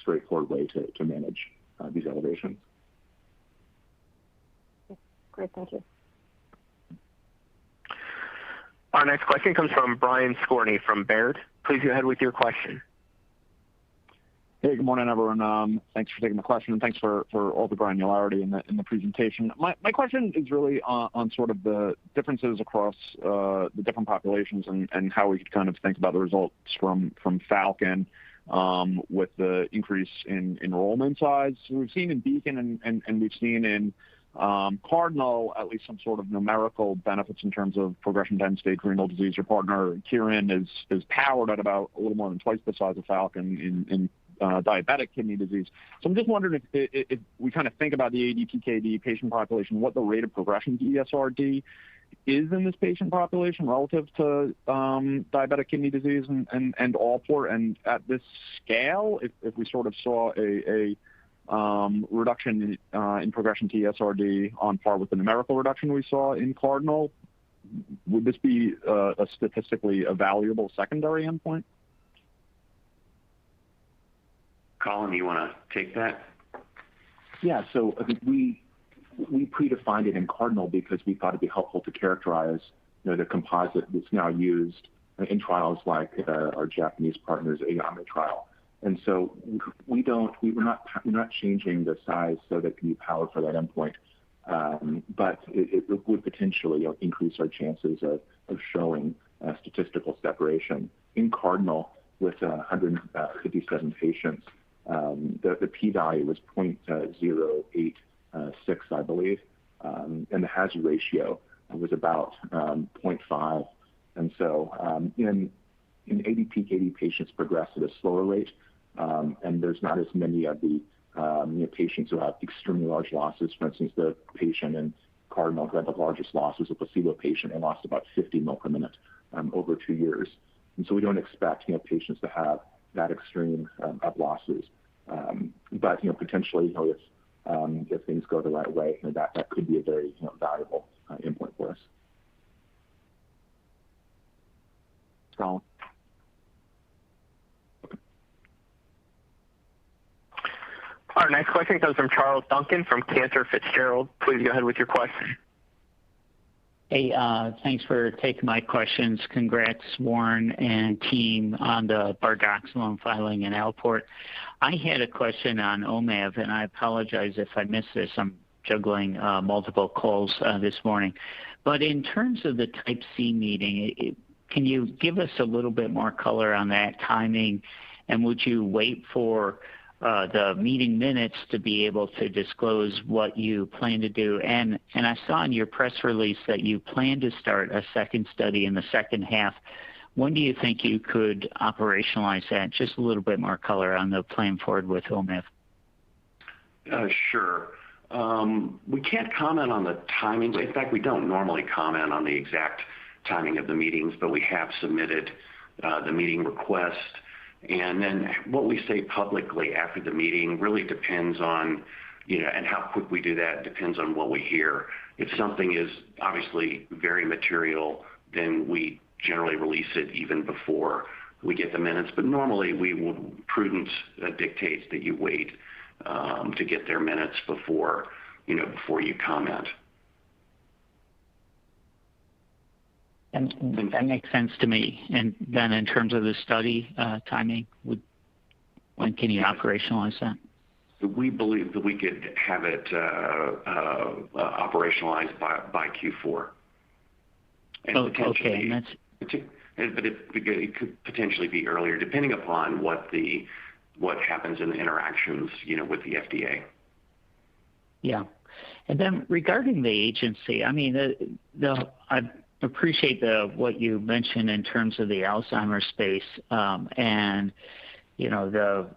Speaker 3: straightforward way to manage these elevations.
Speaker 7: Great, thank you.
Speaker 1: Our next question comes from Brian Skorney from Baird. Please go ahead with your question.
Speaker 8: Hey, good morning, everyone. Thanks for taking the question, and thanks for all the granularity in the presentation. My question is really on sort of the differences across the different populations and how we could kind of think about the results from Falcon with the increase in enrollment size. So we've seen in Beacon and we've seen in Cardinal at least some sort of numerical benefits in terms of progression to end-stage renal disease. Your partner, Kieran, is powered at about a little more than twice the size of Falcon in diabetic kidney disease. So I'm just wondering if we kind of think about the ADPKD patient population, what the rate of progression to ESRD is in this patient population relative to diabetic kidney disease and Alport, and at this scale, if we sort of saw a reduction in progression to ESRD on par with the numerical reduction we saw in Cardinal. Would this be a statistically evaluable secondary endpoint?
Speaker 2: Colin, you want to take that?
Speaker 3: Yeah, so I think we predefined it in Cardinal because we thought it'd be helpful to characterize, the composite that's now used in trials like our Japanese partners' AYAME trial. And so we're not changing the size so that it can be powered for that endpoint, but it would potentially increase our chances of showing statistical separation. In Cardinal, with 157 patients, the p-value was 0.086, I believe, and the hazard ratio was about 0.5. And so in ADPKD, patients progress at a slower rate, and there's not as many of the patients who have extremely large losses. For instance, the patient in Cardinal who had the largest loss was a placebo patient and lost about 50 ml per minute over 2 years. And so we don't expect patients to have that extreme of losses. But potentially, if things go the right way, that could be a very valuable endpoint for us.
Speaker 8: Colin.
Speaker 1: Our next question comes from Charles Duncan from Cantor Fitzgerald. Please go ahead with your question.
Speaker 9: Hey, thanks for taking my questions. Congrats, Warren and team, on the bardoxolone filing in Alport. I had a question on OMAV, and I apologize if I missed this. I'm juggling multiple calls this morning. But in terms of the Type C meeting, can you give us a little bit more color on that timing? And would you wait for the meeting minutes to be able to disclose what you plan to do? And I saw in your press release that you plan to start a second study in the second half. When do you think you could operationalize that? Just a little bit more color on the plan forward with OMAV.
Speaker 2: Sure. We can't comment on the timing. In fact, we don't normally comment on the exact timing of the meetings, but we have submitted the meeting request. And then what we say publicly after the meeting really depends on, and how quick we do that depends on what we hear. If something is obviously very material, then we generally release it even before we get the minutes. But normally prudence dictates that you wait to get their minutes before you comment.
Speaker 9: And that makes sense to me. And then in terms of the study timing, when can you operationalize that?
Speaker 2: We believe that we could have it operationalized by Q4. And
Speaker 9: okay.
Speaker 2: But it could potentially be earlier, depending upon what happens in the interactions, with the FDA.
Speaker 9: Yeah. And then regarding the agency, I mean, I appreciate what you mentioned in terms of the Alzheimer's space, and the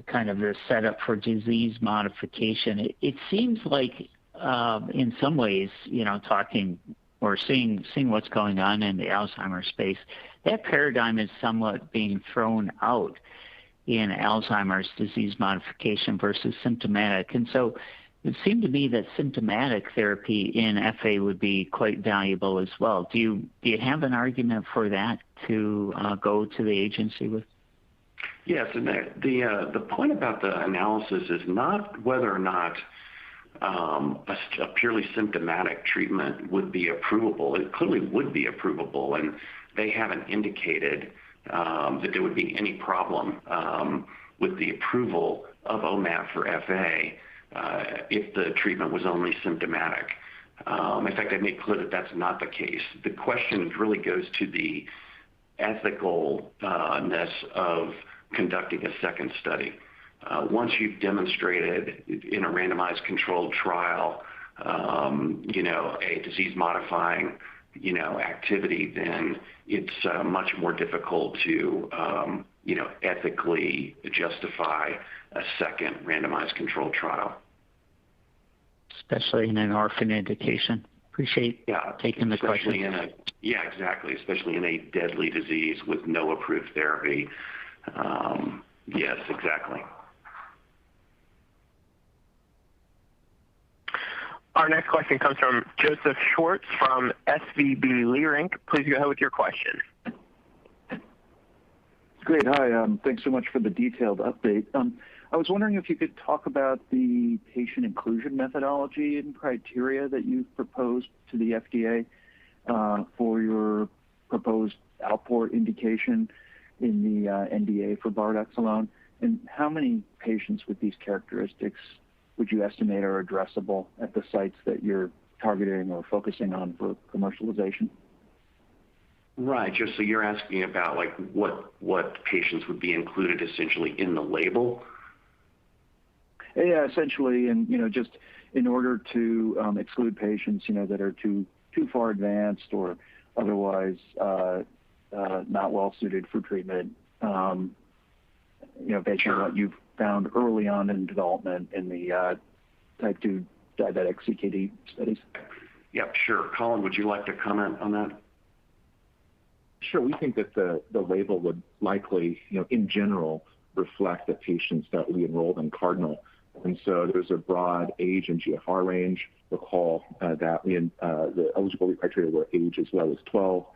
Speaker 9: kind of the setup for disease modification. It seems like in some ways, talking or seeing what's going on in the Alzheimer's space, that paradigm is somewhat being thrown out in Alzheimer's disease modification versus symptomatic. And so it seemed to me that symptomatic therapy in FA would be quite valuable as well. Do you have an argument for that to go to the agency with?
Speaker 2: Yes, and the point about the analysis is not whether or not a purely symptomatic treatment would be approvable. It clearly would be approvable, and they haven't indicated that there would be any problem with the approval of OMAV for FA if the treatment was only symptomatic. In fact, I made clear that that's not the case. The question really goes to the ethicalness of conducting a second study. Once you've demonstrated in a randomized controlled trial, a disease-modifying, activity, then it's much more difficult to, ethically justify a second randomized controlled trial.
Speaker 9: Especially in an orphan indication. Appreciate taking the question.
Speaker 2: Exactly. Especially in a deadly disease with no approved therapy. Yes, exactly.
Speaker 1: Our next question comes from Joseph Schwartz from SVB Leerink. Please go ahead with your question.
Speaker 10: Great. Hi. Thanks so much for the detailed update. I was wondering if you could talk about the patient inclusion methodology and criteria that you've proposed to the FDA for your proposed Alport indication in the NDA for bardoxolone, and how many patients with these characteristics would you estimate are addressable at the sites that you're targeting or focusing on for commercialization?
Speaker 2: Right. Just so you're asking about like what patients would be included essentially in the label?
Speaker 10: Yeah, essentially, and just in order to exclude patients, that are too far advanced or otherwise not well suited for treatment, based on what you've found early on in development in the type 2 diabetic CKD studies.
Speaker 2: Yep, sure. Colin, would you like to comment on that?
Speaker 3: Sure. We think that the label would likely, in general, reflect the patients that we enrolled in Cardinal. And so there's a broad age and GFR range. Recall that the eligibility criteria were age as low as 12,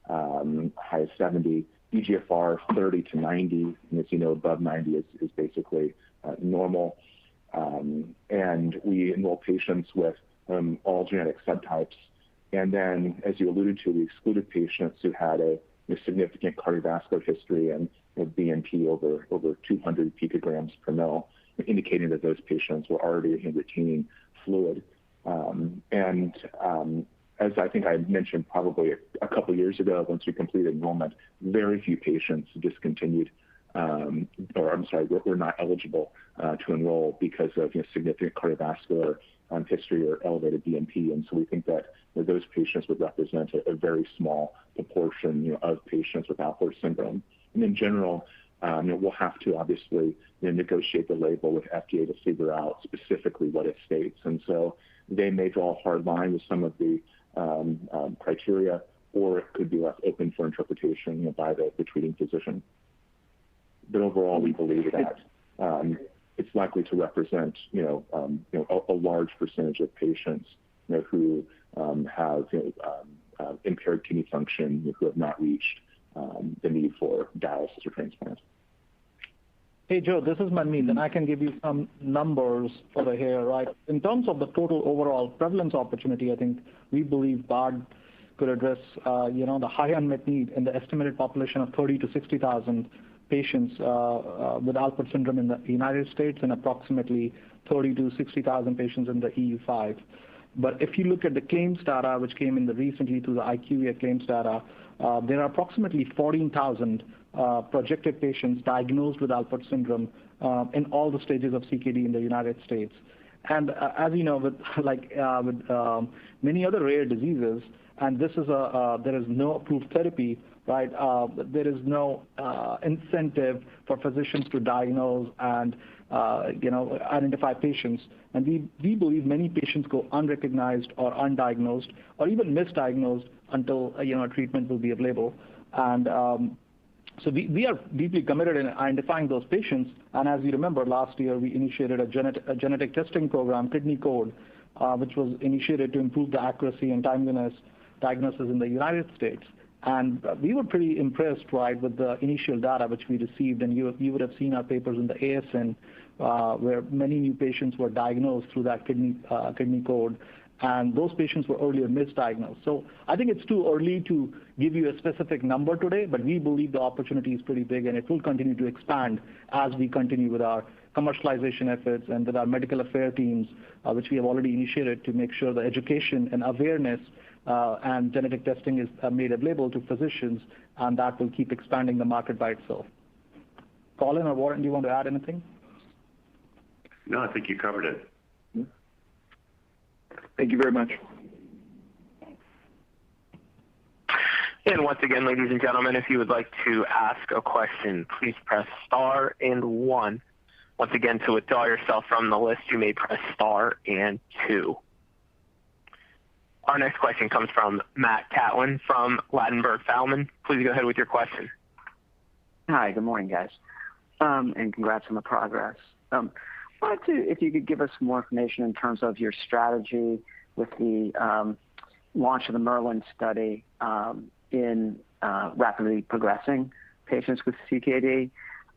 Speaker 3: high as 70, eGFR 30 to 90, and as you know, above 90 is basically normal. And we enroll patients with all genetic subtypes. And then, as you alluded to, we excluded patients who had a significant cardiovascular history and BNP over 200 picograms per mil, indicating that those patients were already retaining fluid. As I think I mentioned probably a couple of years ago, once we completed enrollment, very few patients discontinued, were not eligible to enroll because of significant cardiovascular history or elevated BNP. And so we think that those patients would represent a very small proportion of patients with Alport syndrome. And in general, we'll have to obviously negotiate the label with FDA to figure out specifically what it states. And so they may draw a hard line with some of the criteria, or it could be left open for interpretation by the treating physician. But overall, we believe that it's likely to represent a large percentage of patients who have impaired kidney function, who have not reached the need for dialysis or transplant.
Speaker 4: Hey, Joe, this is Manmeet, and I can give you some numbers over here, right? In terms of the total overall prevalence opportunity, I think we believe BARD could address, the high unmet need in the estimated population of 30 to 60,000 patients with Alport syndrome in the United States and approximately 30 to 60,000 patients in the EU5. But if you look at the claims data, which came in recently to the IQVIA claims data, there are approximately 14,000 projected patients diagnosed with Alport syndrome in all the stages of CKD in the United States. And as you know, with many other rare diseases, and there is no approved therapy, right? There is no incentive for physicians to diagnose and identify patients. And we believe many patients go unrecognized or undiagnosed or even misdiagnosed until treatment will be available. And so we are deeply committed in identifying those patients. And as you remember, last year we initiated a genetic testing program, Kidney Code, which was initiated to improve the accuracy and timeliness diagnosis in the United States. And we were pretty impressed, right, with the initial data which we received. And you would have seen our papers in the ASN, where many new patients were diagnosed through that kidney code. And those patients were earlier misdiagnosed. So I think it's too early to give you a specific number today, but we believe the opportunity is pretty big and it will continue to expand as we continue with our commercialization efforts and with our medical affairs teams, which we have already initiated to make sure the education and awareness and genetic testing is made available to physicians, and that will keep expanding the market by itself. Colin or Warren, do you want to add anything?
Speaker 2: No, I think you covered it.
Speaker 10: Thank you very much.
Speaker 1: And once again, ladies and gentlemen, if you would like to ask a question, please press star and 1. Once again, to withdraw yourself from the list, you may press star and 2. Our next question comes from Matt Catlin from Ladenburg Thalmann. Please go ahead with your question.
Speaker 11: Hi, good morning, guys, and congrats on the progress. wanted to, if you could give us more information in terms of your strategy with the launch of the Merlin study in rapidly progressing patients with CKD,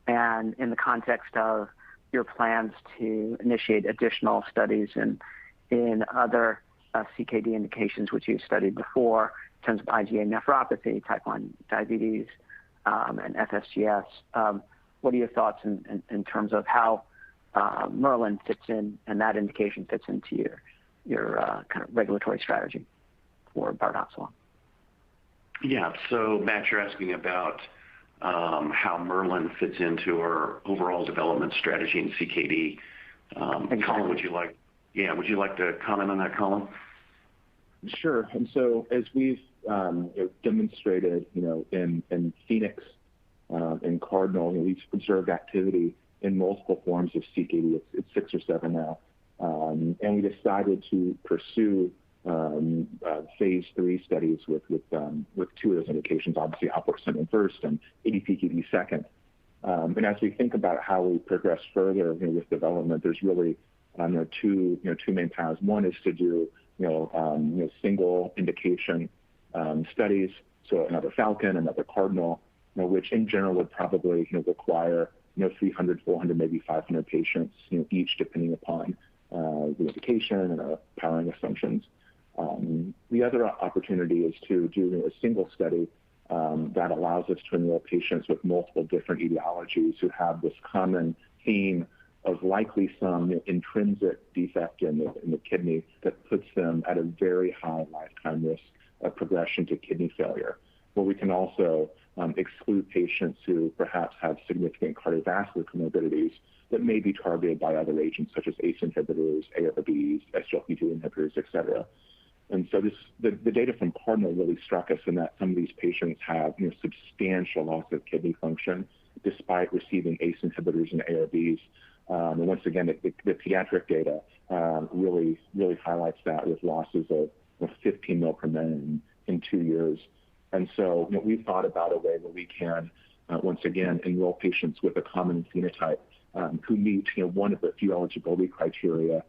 Speaker 11: and in the context of your plans to initiate additional studies in other CKD indications which you've studied before in terms of IgA nephropathy, type 1 diabetes, and FSGS. What are your thoughts in terms of how Merlin fits in and that indication fits into your kind of regulatory strategy for bardoxolone?
Speaker 2: Yeah, so Matt, you're asking about how Merlin fits into our overall development strategy in CKD.
Speaker 11: Exactly.
Speaker 2: Colin, would you like to comment on that, Colin?
Speaker 3: Sure. And so as we've demonstrated, in Phoenix and Cardinal, we've observed activity in multiple forms of CKD. It's 6 or 7 now. And we decided to pursue phase 3 studies with 2 of those indications, obviously Alport syndrome first and ADPKD second. And as we think about how we progress further with development, there's really two main paths. One is to do single indication studies, so another Falcon, another Cardinal, which in general would probably require 300, 400, maybe 500 patients each, depending upon the indication and powering assumptions. The other opportunity is to do a single study that allows us to enroll patients with multiple different etiologies who have this common theme of likely some intrinsic defect in the kidney that puts them at a very high lifetime risk of progression to kidney failure, where we can also exclude patients who perhaps have significant cardiovascular comorbidities that may be targeted by other agents such as ACE inhibitors, ARBs, SGLT2 inhibitors, et cetera. And so the data from Cardinal really struck us in that some of these patients have substantial loss of kidney function despite receiving ACE inhibitors and ARBs. And once again, the pediatric data really highlights that with losses of 15 mil per minute in 2 years. And so we've thought about a way where we can, once again, enroll patients with a common phenotype who meet one of the few eligibility criteria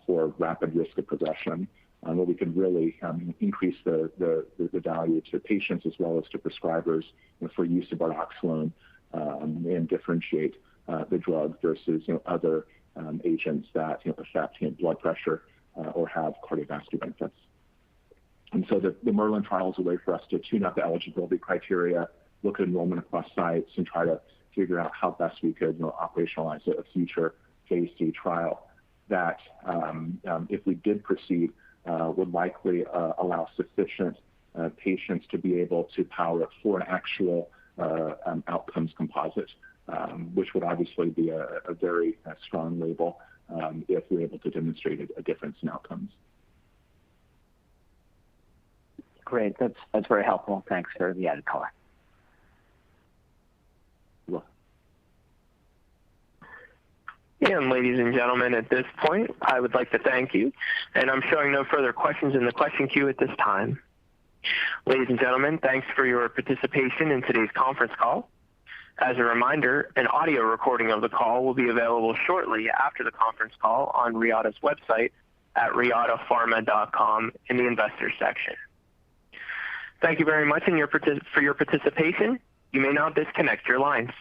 Speaker 3: for rapid risk of progression, where we can really increase the value to patients as well as to prescribers for use of bardoxolone and differentiate the drug versus other agents that affect blood pressure or have cardiovascular benefits. And so the Merlin trial is a way for us to tune up the eligibility criteria, look at enrollment across sites, and try to figure out how best we could operationalize a future phase 3 trial that, if we did proceed, would likely allow sufficient patients to be able to power it for an actual outcomes composite, which would obviously be a very strong label if we're able to demonstrate a difference in outcomes.
Speaker 11: Great. That's very helpful. Thanks for the added color.
Speaker 1: And ladies and gentlemen, at this point, I would like to thank you. And I'm showing no further questions in the question queue at this time. Ladies and gentlemen, thanks for your participation in today's conference call. As a reminder, an audio recording of the call will be available shortly after the conference call on Reata's website at reatapharma.com in the Investors section. Thank you very much for your participation. You may now disconnect your lines.